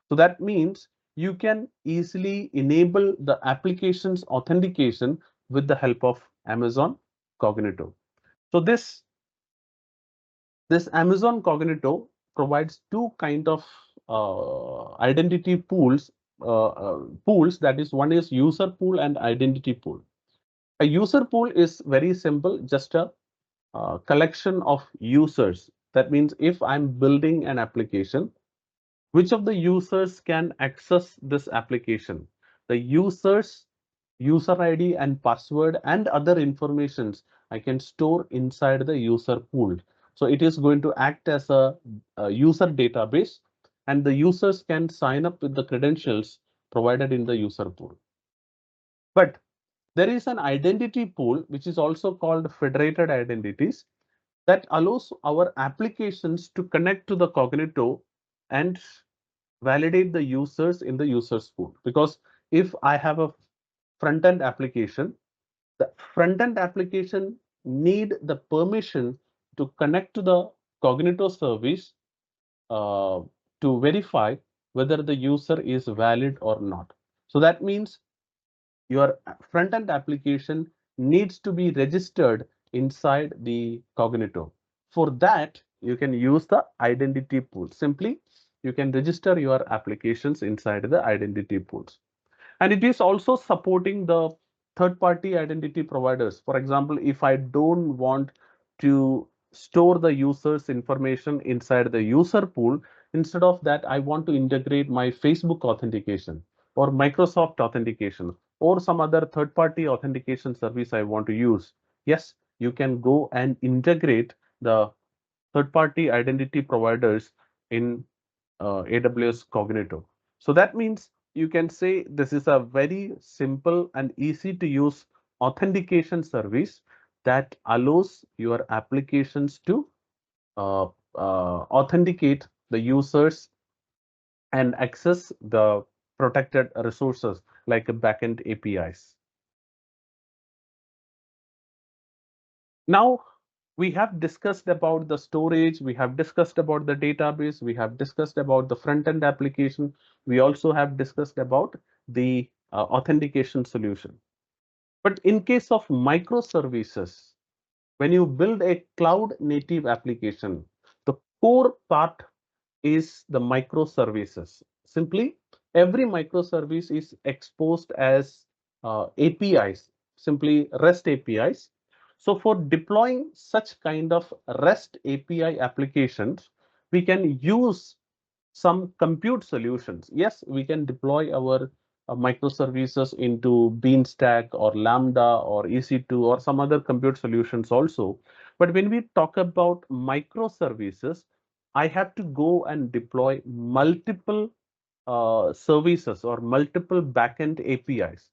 So that means you can easily enable the application's authentication with the help of Amazon Cognito. So this Amazon Cognito provides two kind of identity pools. That is, one is user pool and identity pool. A user pool is very simple, just a collection of users. That means if I'm building an application, which of the users can access this application? The user's user ID and password and other informations I can store inside the user pool. So it is going to act as a user database, and the users can sign up with the credentials provided in the user pool. But there is an identity pool, which is also called federated identities, that allows our applications to connect to the Cognito and validate the users in the users pool. Because if I have a front-end application, the front-end application need the permission to connect to the Cognito service uh, to verify whether the user is valid or not. So that means your front-end application needs to be registered inside the Cognito. For that, you can use the identity pool. Simply, you can register your applications inside the identity pools. And it is also supporting the third-party identity providers. For example, if I don't want to store the user's information inside the user pool, instead of that, I want to integrate my Facebook authentication or Microsoft authentication or some other third-party authentication service I want to use. Yes, you can go and integrate the third-party identity providers in AWS Cognito. So that means you can say this is a very simple and easy to use authentication service that allows your applications to authenticate the users and access the protected resources like backend APIs. Now, we have discussed about the storage, we have discussed about the database, we have discussed about the front-end application. We also have discussed about the authentication solution. But in case of microservices, when you build a cloud native application, the core part is the microservices. Simply, every microservice is exposed as APIs, simply REST APIs. So for deploying such kind of REST API applications, we can use some compute solutions. Yes, we can deploy our microservices into Beanstalk or Lambda or EC2 or some other compute solutions also. But when we talk about microservices, I have to go and deploy multiple services or multiple backend APIs.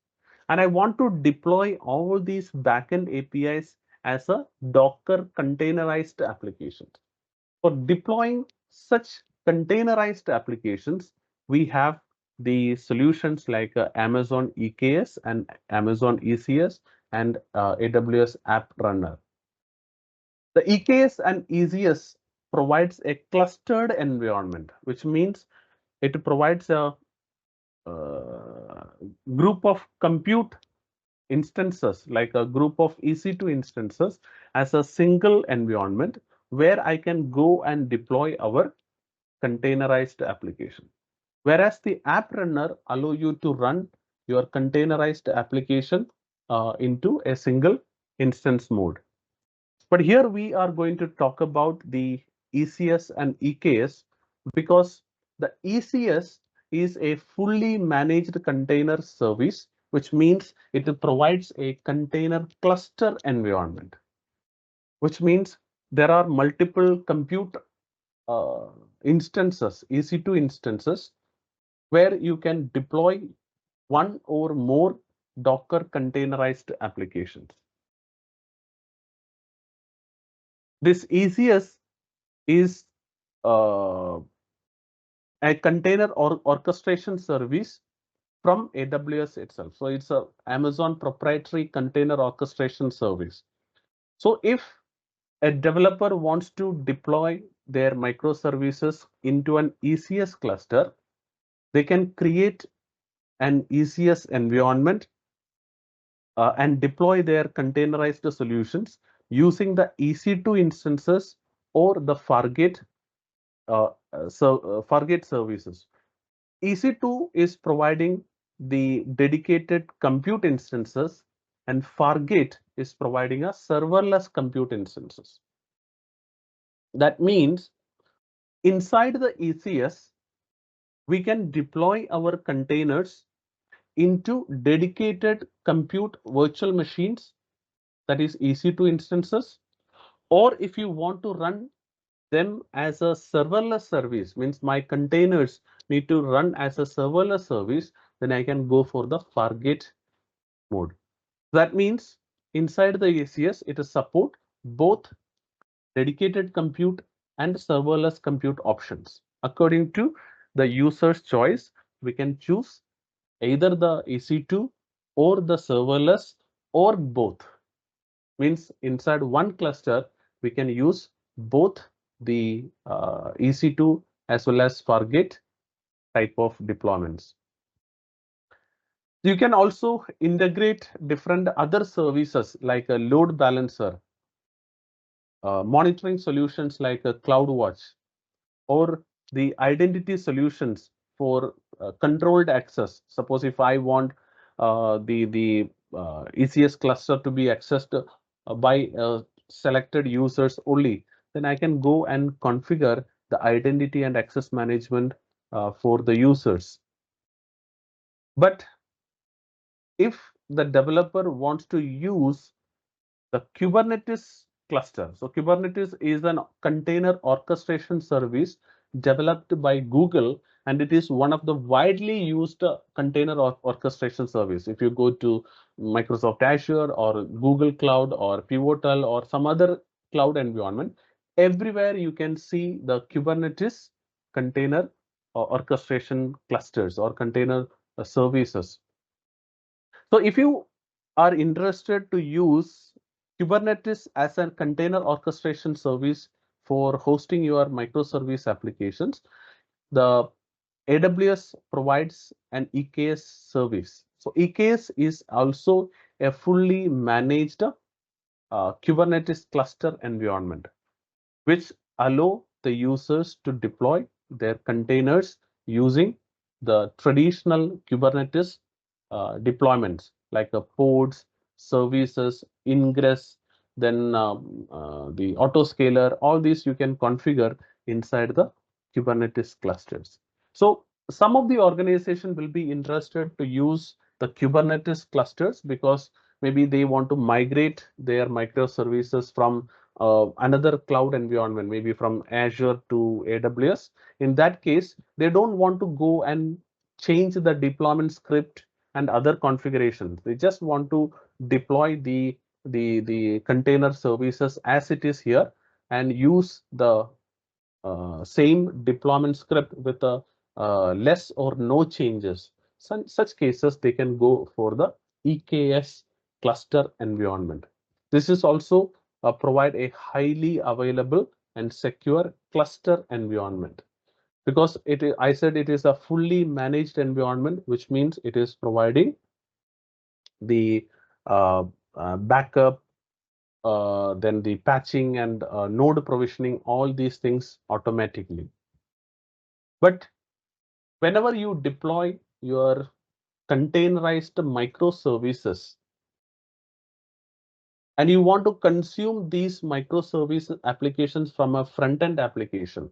and I want to deploy all these backend APIs as a Docker containerized application. For deploying such containerized applications, we have the solutions like Amazon EKS and Amazon ECS and AWS App Runner. The EKS and ECS provides a clustered environment, which means it provides a group of compute instances, like a group of EC2 instances, as a single environment where I can go and deploy our containerized application. Whereas the app runner allow you to run your containerized application into a single instance mode. But here we are going to talk about the ECS and EKS because the ECS is a fully managed container service, which means it provides a container cluster environment, which means there are multiple compute instances, EC2 instances, where you can deploy one or more Docker containerized applications. This ECS is uh, a container or orchestration service from AWS itself. So it's a Amazon proprietary container orchestration service. So if a developer wants to deploy their microservices into an ECS cluster, they can create an ECS environment and deploy their containerized solutions using the EC2 instances or the Fargate Fargate services. EC2 is providing the dedicated compute instances, and Fargate is providing a serverless compute instances. That means inside the ECS, we can deploy our containers into dedicated compute virtual machines, that is EC2 instances, or if you want to run them as a serverless service, means my containers need to run as a serverless service, then I can go for the Fargate mode. That means inside the ECS, it is support both dedicated compute and serverless compute options. According to the user's choice, we can choose either the EC2 or the serverless or both. Means inside one cluster, we can use both the EC2 as well as Fargate type of deployments. You can also integrate different other services like a load balancer, monitoring solutions like a CloudWatch, or the identity solutions for controlled access. Suppose if I want the ECS cluster to be accessed by selected users only, then I can go and configure the identity and access management for the users. But if the developer wants to use the Kubernetes cluster. So Kubernetes is a container orchestration service developed by Google, and it is one of the widely used container orchestration service. If you go to Microsoft Azure or Google Cloud or Pivotal or some other cloud environment, everywhere you can see the Kubernetes container orchestration clusters or container services. So if you are interested to use Kubernetes as a container orchestration service for hosting your microservice applications, the AWS provides an EKS service. So EKS is also a fully managed Kubernetes cluster environment, which allow the users to deploy their containers using the traditional Kubernetes deployments like pods, services, ingress, then the autoscaler, all these you can configure inside the Kubernetes clusters. So some of the organization will be interested to use the Kubernetes clusters because maybe they want to migrate their microservices from another cloud environment, maybe from Azure to AWS. In that case, they don't want to go and change the deployment script and other configurations. They just want to deploy the container services as it is here and use the same deployment script with a less or no changes. Such cases, they can go for the EKS cluster environment. This is also provide a highly available and secure cluster environment, because I said it is a fully managed environment, which means it is providing the uh, backup, then the patching and node provisioning, all these things automatically. But whenever you deploy your containerized microservices and you want to consume these microservice applications from a front-end application,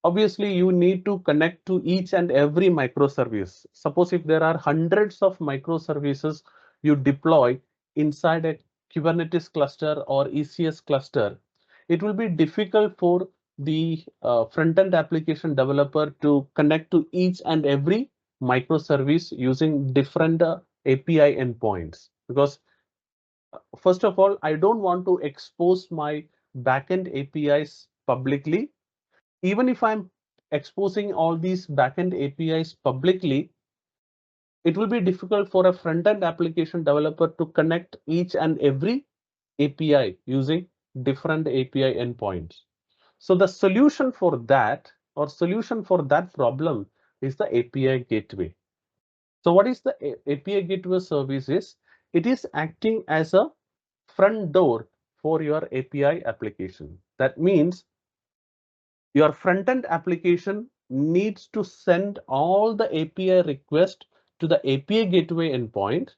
obviously you need to connect to each and every microservice. Suppose if there are hundreds of microservices you deploy inside a Kubernetes cluster or ECS cluster, it will be difficult for the front-end application developer to connect to each and every microservice using different API endpoints. Because first of all, I don't want to expose my backend APIs publicly. Even if I'm exposing all these backend APIs publicly, it will be difficult for a front-end application developer to connect each and every API using different API endpoints. So the solution for that, or solution for that problem, is the API gateway. So what is the API gateway service is? It is acting as a front door for your API application. That means your front-end application needs to send all the API requests to the API gateway endpoint,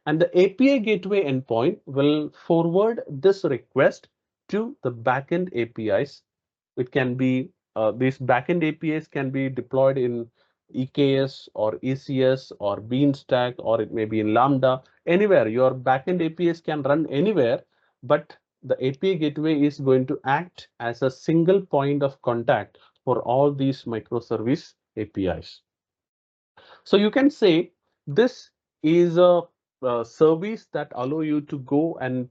and the API gateway endpoint will forward this request to the backend APIs. It can be these backend APIs can be deployed in EKS or ECS or Beanstalk, or it may be in Lambda. Anywhere your backend APIs can run anywhere, but the API gateway is going to act as a single point of contact for all these microservice APIs. So you can say this is a service that allow you to go and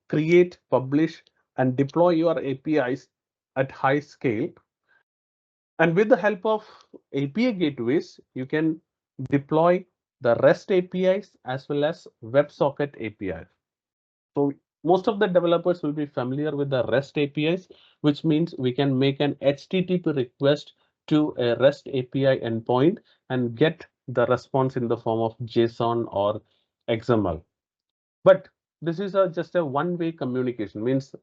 create, publish, and deploy your APIs at high scale. And with the help of API gateways, you can deploy the REST APIs as well as WebSocket APIs. So most of the developers will be familiar with the REST APIs, which means we can make an HTTP request to a REST API endpoint and get the response in the form of JSON or XML. But this is just a one-way communication, means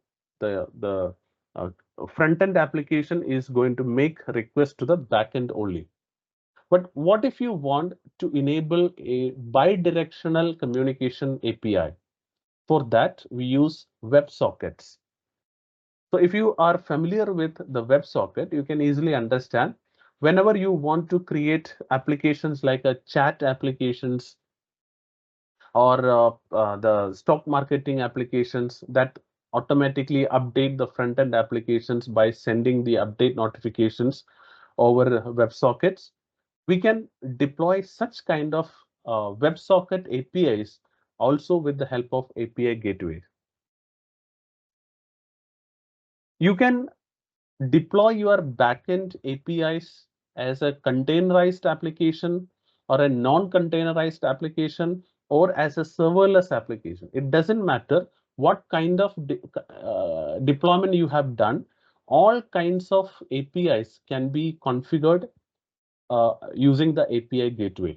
the uh, front-end application is going to make request to the backend only. But what if you want to enable a bi-directional communication API? For that, we use WebSockets. So if you are familiar with the WebSocket, you can easily understand whenever you want to create applications like a chat applications or the stock marketing applications that automatically update the front end applications by sending the update notifications over WebSockets, we can deploy such kind of WebSocket APIs also with the help of API gateway. You can deploy your backend APIs as a containerized application or a non-containerized application or as a serverless application. It doesn't matter what kind of deployment you have done. All kinds of APIs can be configured using the API gateway.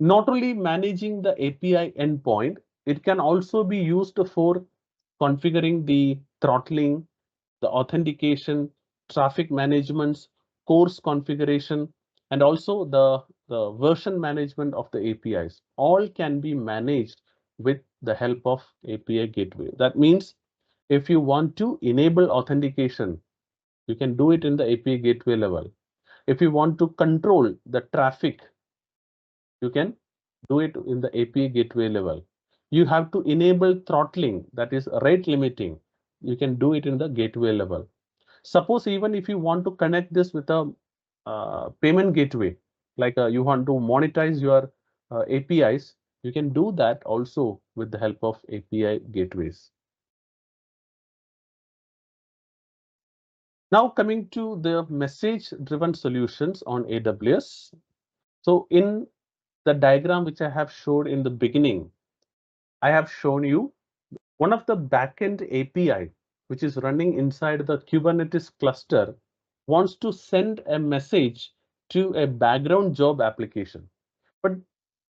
Not only managing the API endpoint, it can also be used for configuring the throttling, the authentication, traffic management, course configuration, and also the version management of the APIs. All can be managed with the help of API gateway. That means if you want to enable authentication, you can do it in the API gateway level. If you want to control the traffic, you can do it in the API gateway level. You have to enable throttling, that is rate limiting. You can do it in the gateway level. Suppose even if you want to connect this with a payment gateway, like you want to monetize your APIs, you can do that also with the help of API gateways. Now coming to the message-driven solutions on AWS. So in the diagram which I have showed in the beginning, I have shown you one of the backend API which is running inside the Kubernetes cluster wants to send a message to a background job application. But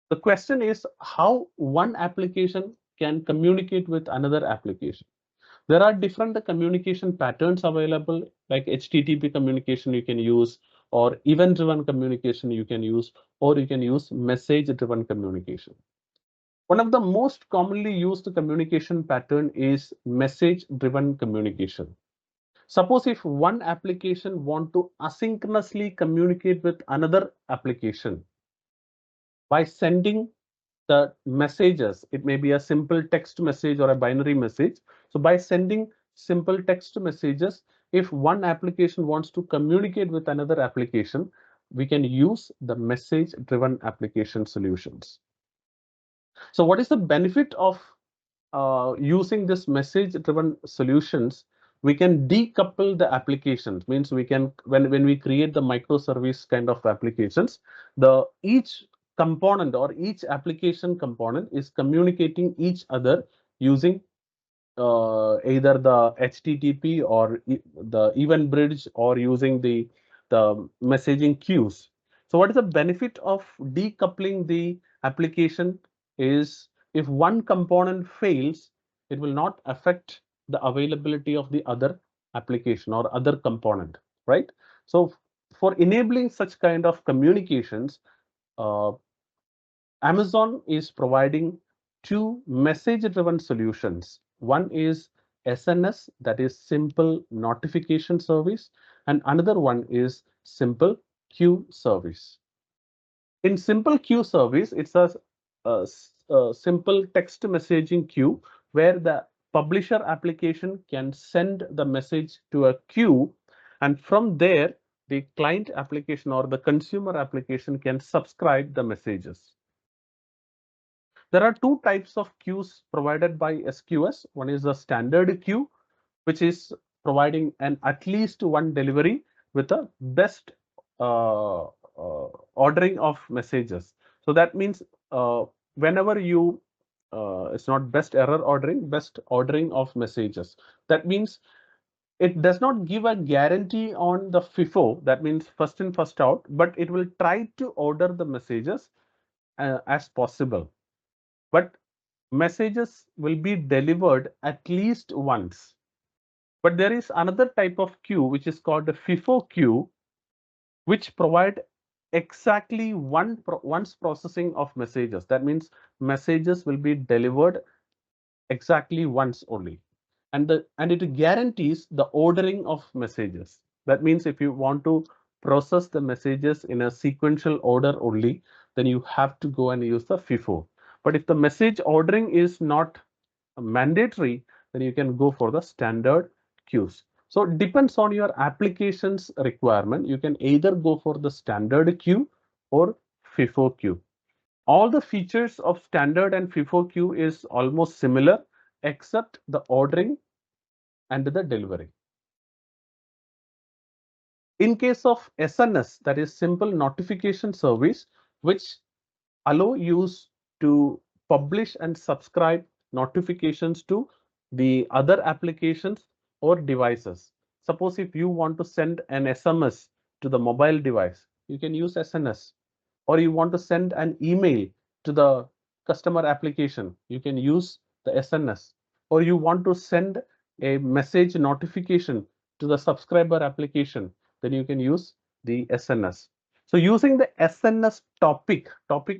the question is how one application can communicate with another application. There are different communication patterns available, like HTTP communication you can use, or event-driven communication you can use, or you can use message-driven communication. One of the most commonly used communication pattern is message-driven communication. Suppose if one application want to asynchronously communicate with another application by sending the messages, it may be a simple text message or a binary message. So by sending simple text messages, if one application wants to communicate with another application, we can use the message-driven application solutions. So what is the benefit of using this message-driven solutions? We can decouple the applications, means we can, when we create the microservice kind of applications, each component or each application component is communicating each other using either the HTTP or the event bridge, or using the messaging queues. So what is the benefit of decoupling the application is, if one component fails, it will not affect the availability of the other application or other component, right? So for enabling such kind of communications, uh, Amazon is providing two message-driven solutions. One is SNS, that is simple notification service, and another one is simple queue service. In simple queue service, it's a simple text messaging queue where the publisher application can send the message to a queue, and from there, the client application or the consumer application can subscribe the messages. There are two types of queues provided by SQS. One is the standard queue, which is providing an at least one delivery with a best ordering of messages. So that means whenever you, it's not best error ordering, best ordering of messages. That means it does not give a guarantee on the FIFO, that means first in, first out, but it will try to order the messages as possible. But messages will be delivered at least once. But there is another type of queue which is called a FIFO queue, which provide exactly once processing of messages. That means messages will be delivered exactly once only, and it guarantees the ordering of messages. That means if you want to process the messages in a sequential order only, then you have to go and use the FIFO. But if the message ordering is not mandatory, then you can go for the standard queues. So it depends on your application's requirement. You can either go for the standard queue or FIFO queue. All the features of standard and FIFO queue is almost similar, except the ordering and the delivery. In case of SNS, that is simple notification service, which allow you to publish and subscribe notifications to the other applications or devices. Suppose if you want to send an SMS to the mobile device, you can use SNS. Or you want to send an email to the customer application, you can use the SNS. Or you want to send a message notification to the subscriber application, then you can use the SNS. So using the SNS topic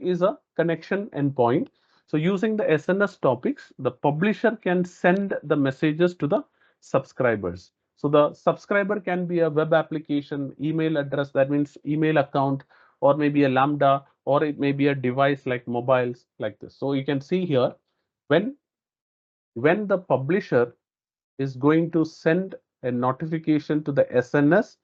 is a connection endpoint. So using the SNS topics, the publisher can send the messages to the subscribers. So the subscriber can be a web application, email address, that means email account, or maybe a Lambda, or it may be a device like mobiles like this. So you can see here, when the publisher is going to send a notification to the SNS,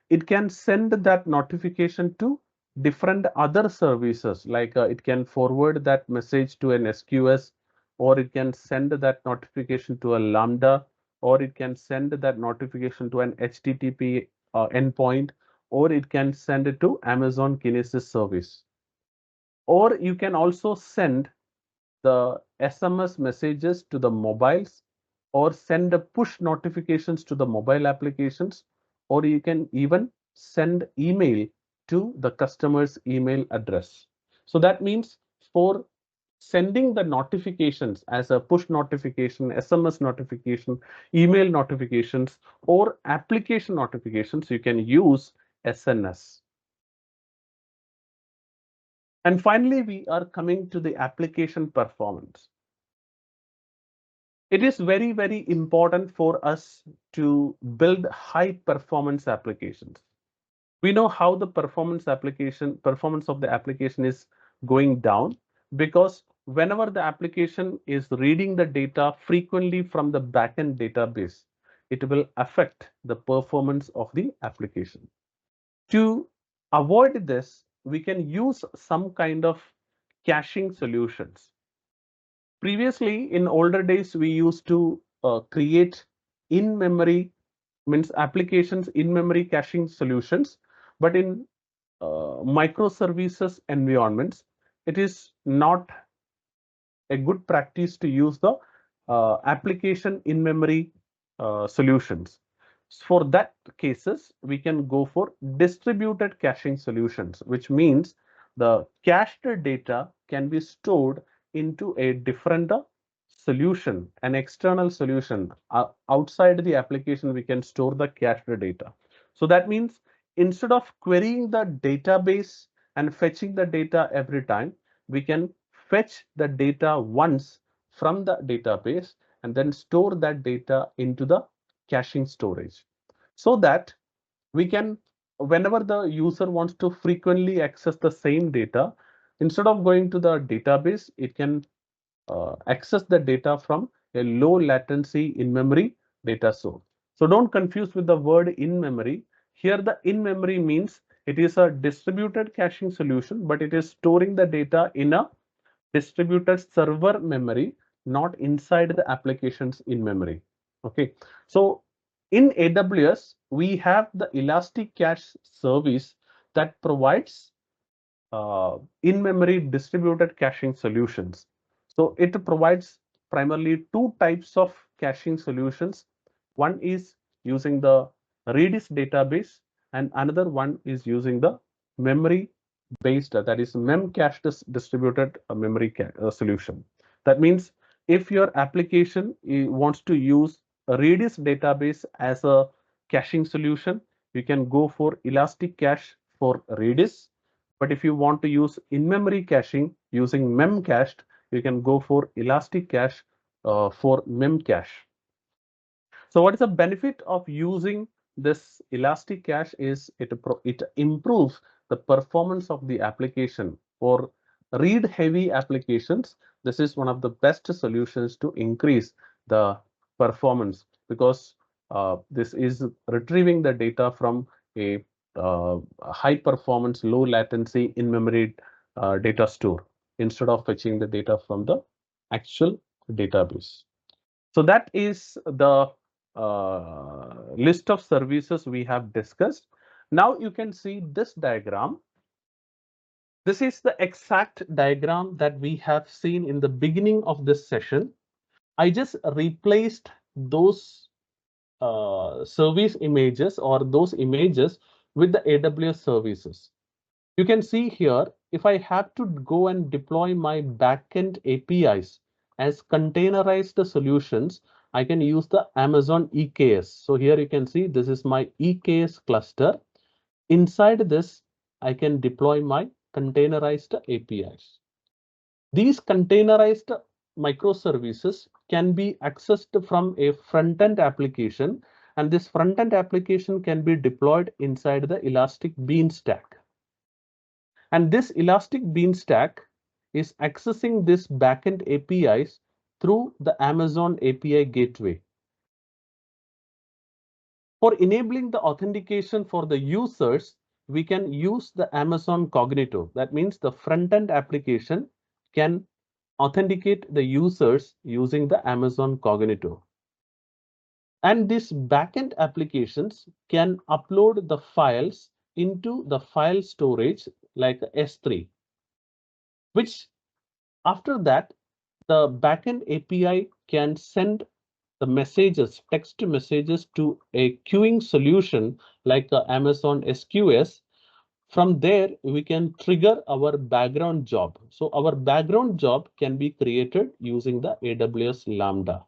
it can send that notification to different other services, like it can forward that message to an SQS, or it can send that notification to a Lambda, or it can send that notification to an HTTP endpoint, or it can send it to Amazon Kinesis service. Or you can also send the SMS messages to the mobiles, or send the push notifications to the mobile applications, or you can even send email to the customer's email address. So that means for sending the notifications as a push notification, SMS notification, email notifications, or application notifications, you can use SNS. And finally, we are coming to the application performance. It is very, very important for us to build high performance applications. We know how the performance of the application is going down, because whenever the application is reading the data frequently from the backend database, it will affect the performance of the application. To avoid this, we can use some kind of caching solutions. Previously, in older days, we used to create in-memory, means applications in-memory caching solutions, but in microservices environments, it is not a good practice to use the application in-memory solutions. For that cases, we can go for distributed caching solutions, which means the cached data can be stored into a different solution, an external solution. Outside the application, we can store the cached data. So that means instead of querying the database and fetching the data every time, we can fetch the data once from the database and then store that data into the caching storage, so that we can, whenever the user wants to frequently access the same data, instead of going to the database, it can access the data from a low latency in-memory data source. So don't confuse with the word in-memory. Here the in-memory means it is a distributed caching solution, but it is storing the data in a distributed server memory, not inside the applications in memory. Okay, so in AWS, we have the Elastic Cache service that provides in-memory distributed caching solutions. So it provides primarily two types of caching solutions. One is using the Redis database, and another one is using the memory based, that is memcached distributed memory solution. That means if your application wants to use a Redis database as a caching solution, you can go for Elastic Cache for Redis. But if you want to use in-memory caching using memcached, you can go for Elastic Cache for memcache. So what is the benefit of using this Elastic Cache is it improves the performance of the application. For read heavy applications, this is one of the best solutions to increase the performance, because this is retrieving the data from a high performance, low latency in memory data store instead of fetching the data from the actual database. So that is the list of services we have discussed. Now you can see this diagram. This is the exact diagram that we have seen in the beginning of this session. I just replaced those service images or those images with the AWS services. You can see here, if I have to go and deploy my backend APIs as containerized solutions, I can use the Amazon EKS. So here you can see this is my EKS cluster. Inside this, I can deploy my containerized APIs. These containerized microservices can be accessed from a front-end application, and this front-end application can be deployed inside the Elastic Beanstalk. And this Elastic Beanstalk is accessing this backend APIs through the Amazon API gateway. For enabling the authentication for the users, we can use the Amazon Cognito. That means the front-end application can authenticate the users using the Amazon Cognito. And these backend applications can upload the files into the file storage like S3, which after that, the backend API can send the messages, text messages to a queuing solution like Amazon SQS. From there, we can trigger our background job. So our background job can be created using the AWS Lambda.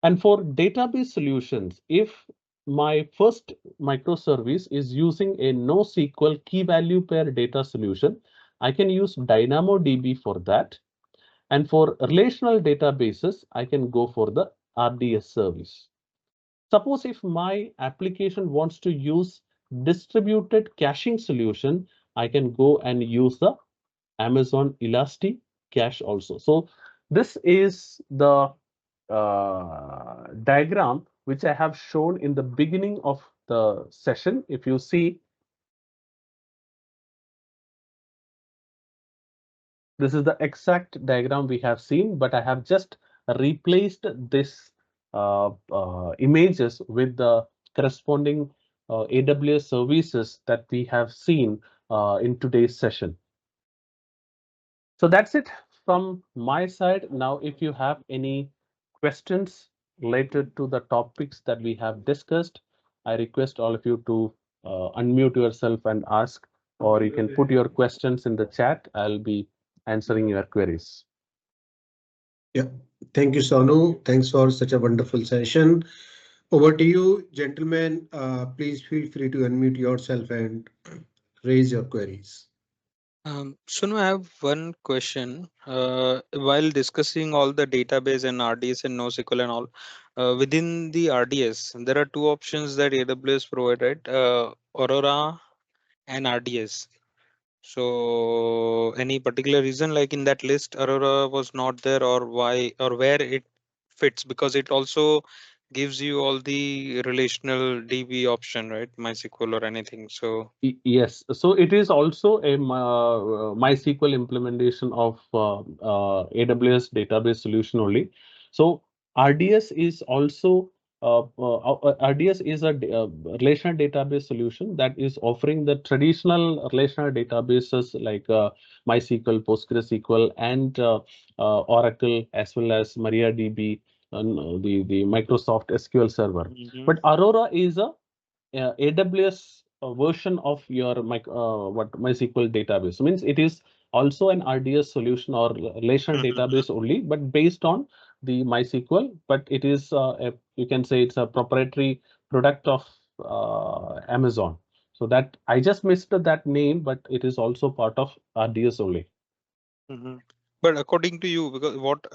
And for database solutions, if my first microservice is using a NoSQL key value pair data solution, I can use DynamoDB for that. And for relational databases, I can go for the RDS service. Suppose if my application wants to use distributed caching solution, I can go and use the Amazon Elastic Cache also. So this is the diagram which I have shown in the beginning of the session. If you see, this is the exact diagram we have seen, but I have just replaced this images with the corresponding AWS services that we have seen in today's session. So that's it from my side. Now, if you have any questions related to the topics that we have discussed, I request all of you to unmute yourself and ask, or you can put your questions in the chat. I'll be answering your queries. Yeah, thank you, Sonu. Thanks for such a wonderful session. Over to you, gentlemen. Please feel free to unmute yourself and raise your queries. Sonu, I have one question. While discussing all the database and RDS and NoSQL and all, within the RDS, there are two options that AWS provide, right? Aurora and RDS. So, any particular reason, like in that list, Aurora was not there, or why, or where it fits? Because it also gives you all the relational DB option, right? MySQL or anything. So, Yes, so it is also a MySQL implementation of AWS database solution only. So RDS is also RDS is a relational database solution that is offering the traditional relational databases like MySQL, PostgreSQL, and Oracle, as well as MariaDB, and the Microsoft SQL Server. But Aurora is a AWS version of your what MySQL database. Means it is also an RDS solution or relational database only, but based on the MySQL. But it is you can say it's a proprietary product of Amazon. So that I just missed that name, but it is also part of RDS only. But according to you, because what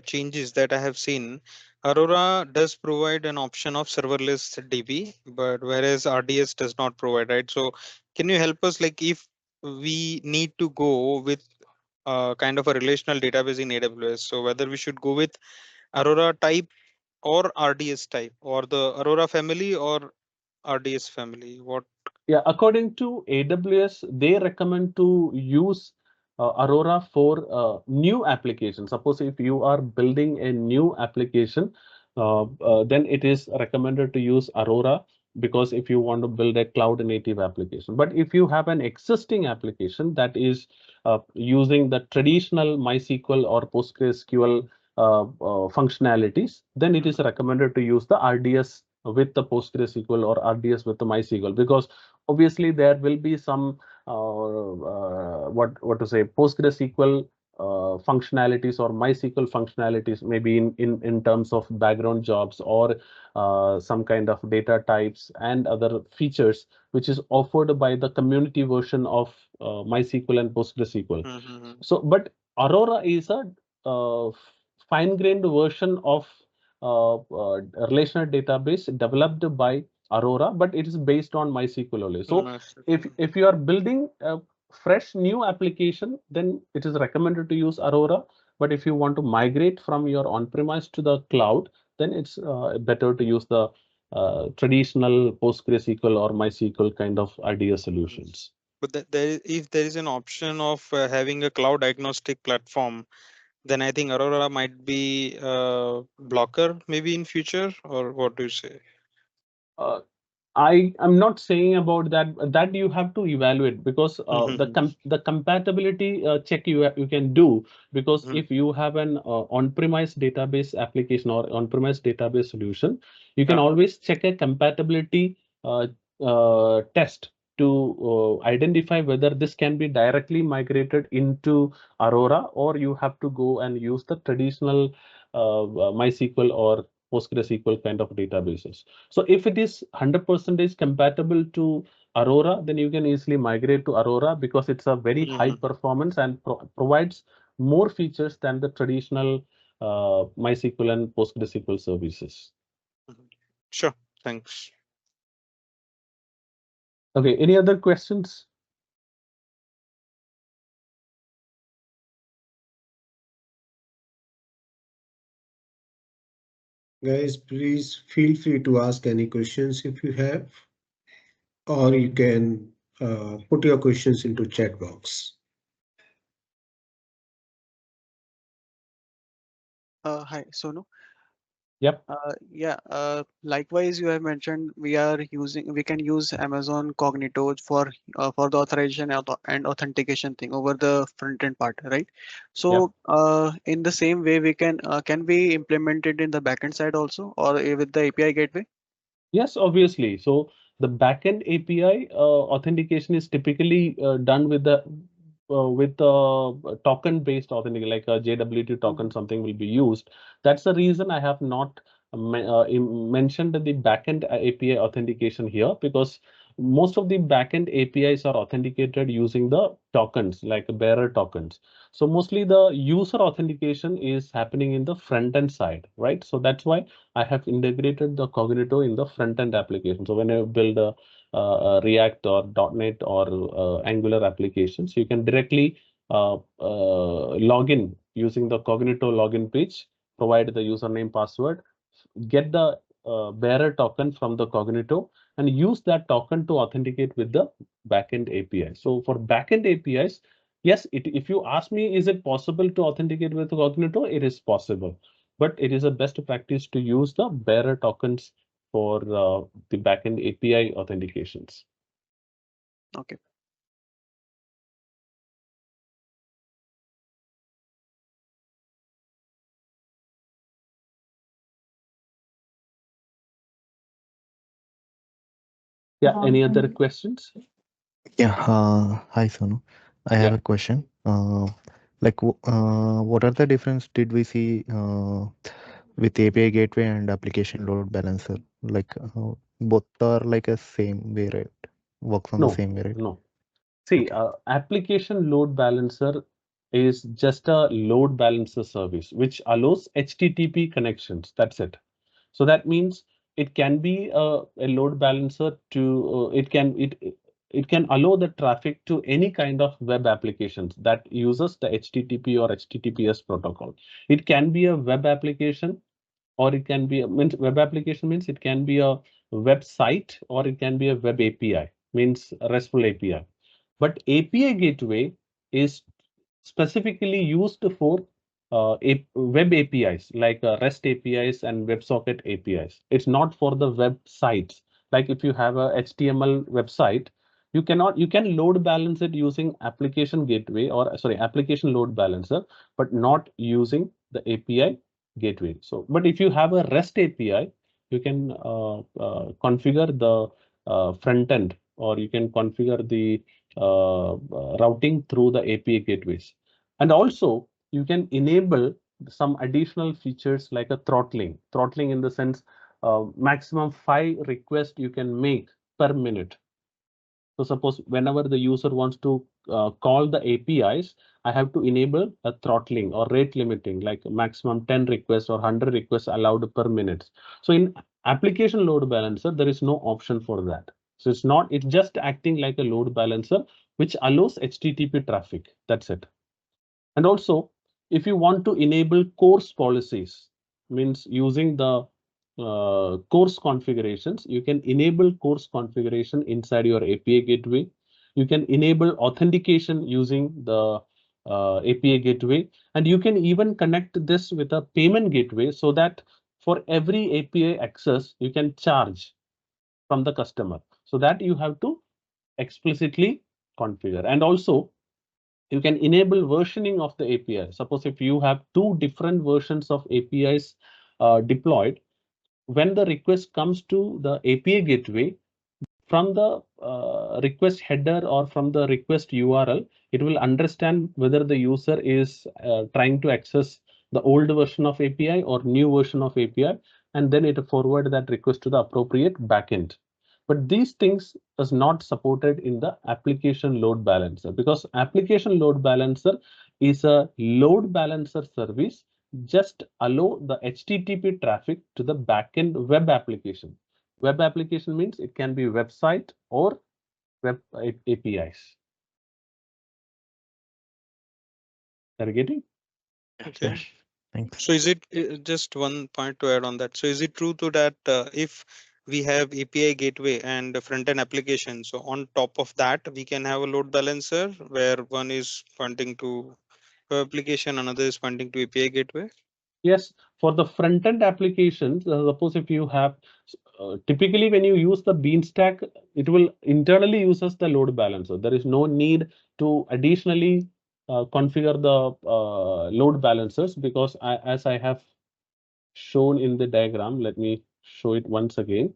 changes that I have seen, Aurora does provide an option of serverless DB, but whereas RDS does not provide, right? So can you help us, like if we need to go with kind of a relational database in AWS, so whether we should go with Aurora type or RDS type, or the Aurora family or RDS family? What? Yeah, according to AWS, they recommend to use Aurora for new applications. Suppose if you are building a new application, then it is recommended to use Aurora, because if you want to build a cloud native application. But if you have an existing application that is using the traditional MySQL or PostgreSQL functionalities, then it is recommended to use the RDS with the PostgreSQL or RDS with the MySQL, because obviously there will be some what to say PostgreSQL functionalities or MySQL functionalities, maybe in terms of background jobs or some kind of data types and other features which is offered by the community version of MySQL and PostgreSQL. So, but Aurora is a fine-grained version of relational database developed by Aurora, but it is based on MySQL only. So if you are building a fresh new application, then it is recommended to use Aurora. But if you want to migrate from your on-premise to the cloud, then it's better to use the traditional PostgreSQL or MySQL kind of RDS solutions. But if there is an option of having a cloud agnostic platform, then I think Aurora might be a blocker maybe in future, or what do you say? Uh, I'm not saying about that. That you have to evaluate, because the compatibility check you can do, because if you have an on-premise database application or on-premise database solution, you can always check a compatibility test to identify whether this can be directly migrated into Aurora, or you have to go and use the traditional MySQL or PostgreSQL kind of databases. So if it is 100% compatible to Aurora, then you can easily migrate to Aurora, because it's a very high performance and provides more features than the traditional MySQL and PostgreSQL services. Sure, thanks. Okay, any other questions? Guys, please feel free to ask any questions if you have, or you can put your questions into chat box. Hi, Sonu. Yep. Yeah, likewise, you have mentioned we can use Amazon Cognito for the authorization and authentication thing over the front end part, right? Yep. So, in the same way, can we implement it in the backend side also, or with the API gateway? Yes, obviously. So the backend API authentication is typically done with the token-based authentication, like a JWT token, something will be used. That's the reason I have not mentioned the backend API authentication here, because most of the backend APIs are authenticated using the tokens, like bearer tokens. So mostly the user authentication is happening in the front end side, right? So that's why I have integrated the Cognito in the front end application. So when I build React or .NET or Angular applications, you can directly log in using the Cognito login page, provide the username, password, get the bearer token from the Cognito, and use that token to authenticate with the backend API. So for backend APIs, yes, if you ask me, is it possible to authenticate with Cognito? It is possible, but it is a best practice to use the bearer tokens for the backend API authentications. Okay. Yeah, any other questions? Yeah, hi Sonu. I have Yeah. a question. What are the difference did we see with API gateway and application load balancer? Both are like a same way, right? Works on the No, same way, right? no. See, Okay. application load balancer is just a load balancer service which allows HTTP connections. That's it. So that means it can be a load balancer to it can allow the traffic to any kind of web applications that uses the HTTP or HTTPS protocol. It can be a web application, or it can be means web application means it can be a website, or it can be a web API, means RESTful API. But API gateway is specifically used for web APIs like REST APIs and WebSocket APIs. It's not for the websites. Like if you have a HTML website, you can load balance it using application gateway, or sorry, application load balancer, but not using the API gateway. So, but if you have a REST API, you can configure the front end, or you can configure the routing through the API gateways. And also, you can enable some additional features like a throttling. Throttling in the sense, maximum 5 requests you can make per minute. So suppose whenever the user wants to call the APIs, I have to enable a throttling or rate limiting, like maximum 10 requests or 100 requests allowed per minute. So in application load balancer, there is no option for that. So it's just acting like a load balancer, which allows HTTP traffic. That's it. And also, if you want to enable course policies, means using the course configurations. You can enable course configuration inside your API gateway. You can enable authentication using the API gateway, and you can even connect this with a payment gateway so that for every API access, you can charge from the customer. So that you have to explicitly configure. And also, you can enable versioning of the API. Suppose if you have two different versions of APIs deployed, when the request comes to the API gateway, from the request header or from the request URL, it will understand whether the user is trying to access the old version of API or new version of API, and then it forward that request to the appropriate backend. But these things is not supported in the application load balancer, because application load balancer is a load balancer service just allow the HTTP traffic to the backend web application. Web application means it can be website or web APIs. Are you getting? Okay. Thanks. So is it just one point to add on that? So is it true to that if we have API gateway and a front-end application, so on top of that we can have a load balancer where one is pointing to web application, another is pointing to API gateway? Yes, for the front-end applications, suppose if you have, typically when you use the Beanstack, it will internally uses the load balancer. There is no need to additionally configure the load balancers, because as I have shown in the diagram, let me show it once again.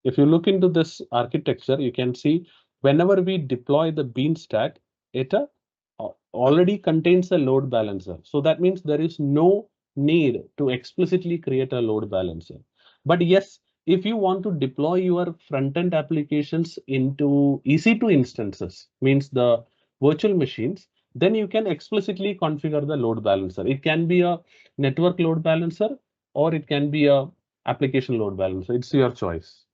If you look into this architecture, you can see whenever we deploy the Beanstack, it already contains a load balancer. So that means there is no need to explicitly create a load balancer. But yes, if you want to deploy your front-end applications into EC2 instances, means the virtual machines, then you can explicitly configure the load balancer. It can be a network load balancer or it can be a application load balancer. It's your choice.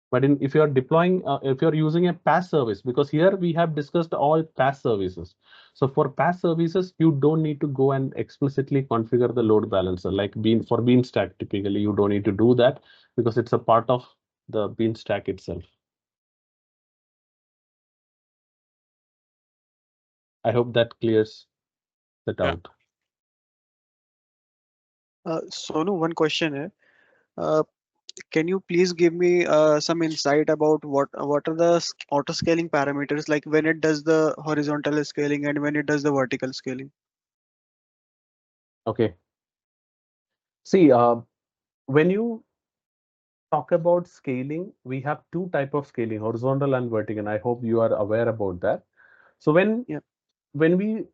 But if you're deploying, if you're using a PaaS service, because here we have discussed all PaaS services. So for PaaS services, you don't need to go and explicitly configure the load balancer. Like for Beanstack, typically you don't need to do that because it's a part of the Beanstack itself. I hope that clears that out. Sonu, one question here. Uh, can you please give me some insight about what are the auto scaling parameters, like when it does the horizontal scaling and when it does the vertical scaling? Okay. See, when you talk about scaling, we have two type of scaling, horizontal and vertical. I hope you are aware about that. So Yeah. when we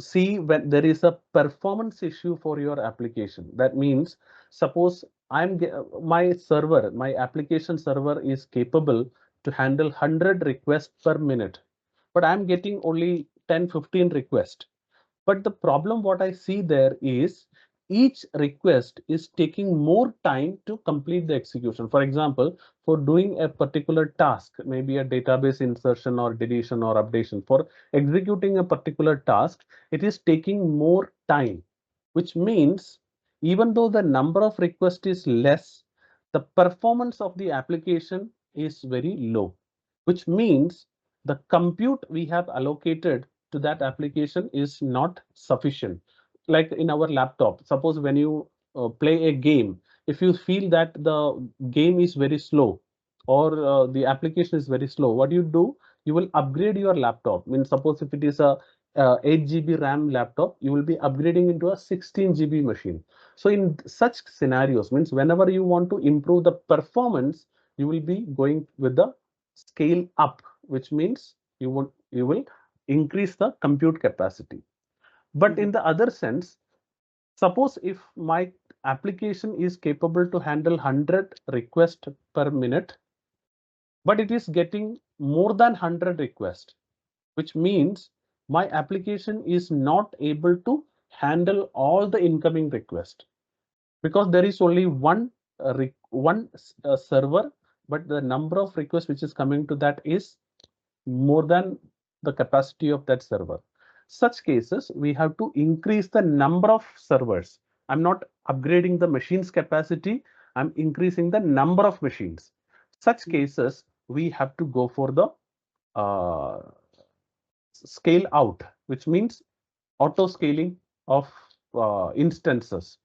see when there is a performance issue for your application, that means suppose my application server is capable to handle 100 requests per minute, but I'm getting only 10-15 requests. But the problem what I see there is each request is taking more time to complete the execution. For example, for doing a particular task, maybe a database insertion or deletion or updation, for executing a particular task, it is taking more time, which means even though the number of requests is less, the performance of the application is very low, which means the compute we have allocated to that application is not sufficient. Like in our laptop, suppose when you play a game, if you feel that the game is very slow or the application is very slow, what you do, you will upgrade your laptop. I mean, suppose if it is a 8 GB RAM laptop, you will be upgrading into a 16 GB machine. So in such scenarios, means whenever you want to improve the performance, you will be going with the scale up, which means you will increase the compute capacity. But in the other sense, suppose if my application is capable to handle 100 requests per minute, but it is getting more than 100 requests, which means my application is not able to handle all the incoming requests because there is only one server, but the number of requests which is coming to that is more than the capacity of that server. Such cases, we have to increase the number of servers. I'm not upgrading the machine's capacity, I'm increasing the number of machines. Such cases, we have to go for the uh, scale out, which means auto scaling of instances.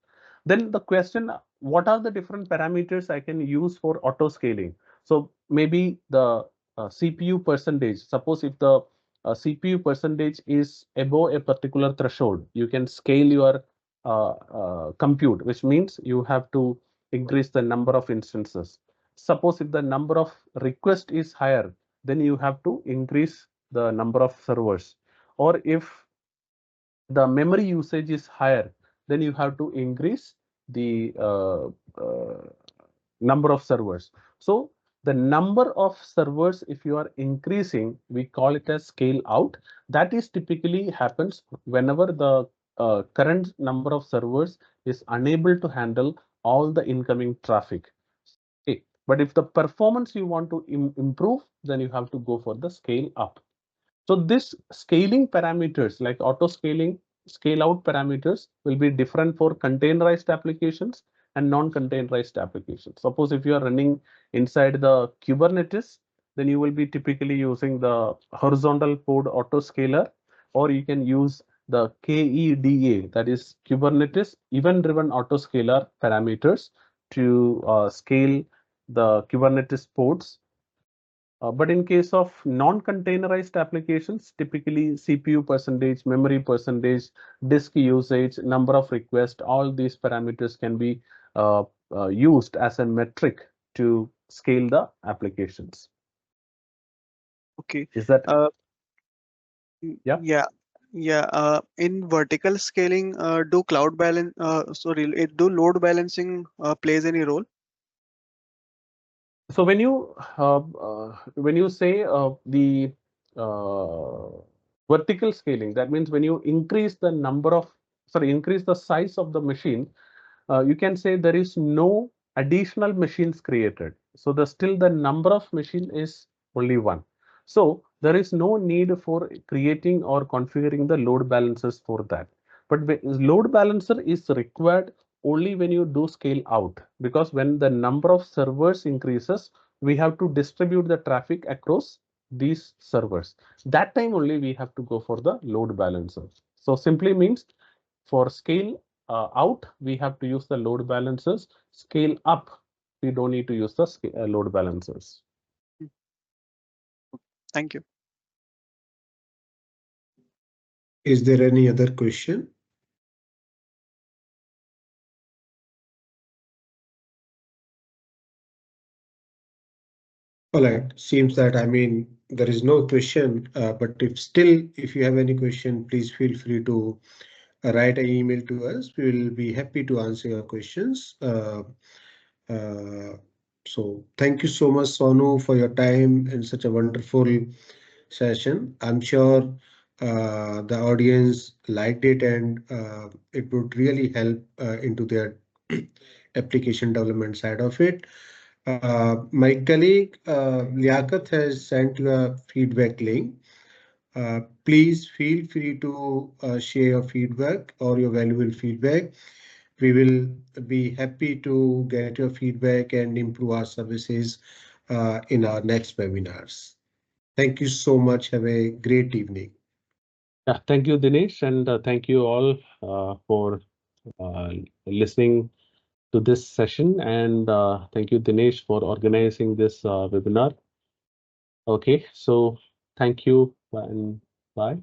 Then the question, what are the different parameters I can use for auto scaling? So maybe the CPU percentage, suppose if the CPU percentage is above a particular threshold, you can scale your compute, which means you have to increase the number of instances. Suppose if the number of request is higher, then you have to increase the number of servers. Or if the memory usage is higher, then you have to increase the number of servers. So the number of servers, if you are increasing, we call it as scale out. That is typically happens whenever the current number of servers is unable to handle all the incoming traffic. Okay. But if the performance you want to improve, then you have to go for the scale up. So this scaling parameters like auto scaling, scale out parameters will be different for containerized applications and non-containerized applications. Suppose if you are running inside the Kubernetes, then you will be typically using the horizontal pod auto scaler, or you can use the KEDA, that is Kubernetes event-driven auto scaler parameters to scale the Kubernetes pods. But in case of non-containerized applications, typically CPU percentage, memory percentage, disk usage, number of requests, all these parameters can be used as a metric to scale the applications. Okay. Is that? Yeah. Yeah. Yeah. In vertical scaling, do cloud balance, do load balancing plays any role? So when you say the uh, vertical scaling, that means when you increase the increase the size of the machine, you can say there is no additional machines created. So still the number of machine is only one. So there is no need for creating or configuring the load balancers for that. But load balancer is required only when you do scale out, because when the number of servers increases, we have to distribute the traffic across these servers. That time only we have to go for the load balancer. So simply means for scale out, we have to use the load balancers. Scale up, we don't need to use the load balancers. Thank you. Is there any other question? All right, seems that there is no question, but if you have any question, please feel free to write an email to us. We will be happy to answer your questions. So thank you so much, Sonu, for your time and such a wonderful session. I'm sure the audience liked it, and it would really help into their application development side of it. My colleague Liaquat has sent you a feedback link. Please feel free to share your feedback or your valuable feedback. We will be happy to get your feedback and improve our services in our next webinars. Thank you so much. Have a great evening. Yeah, thank you, Dinesh, and thank you all for listening to this session. And thank you, Dinesh, for organizing this webinar. Okay, so thank you and bye.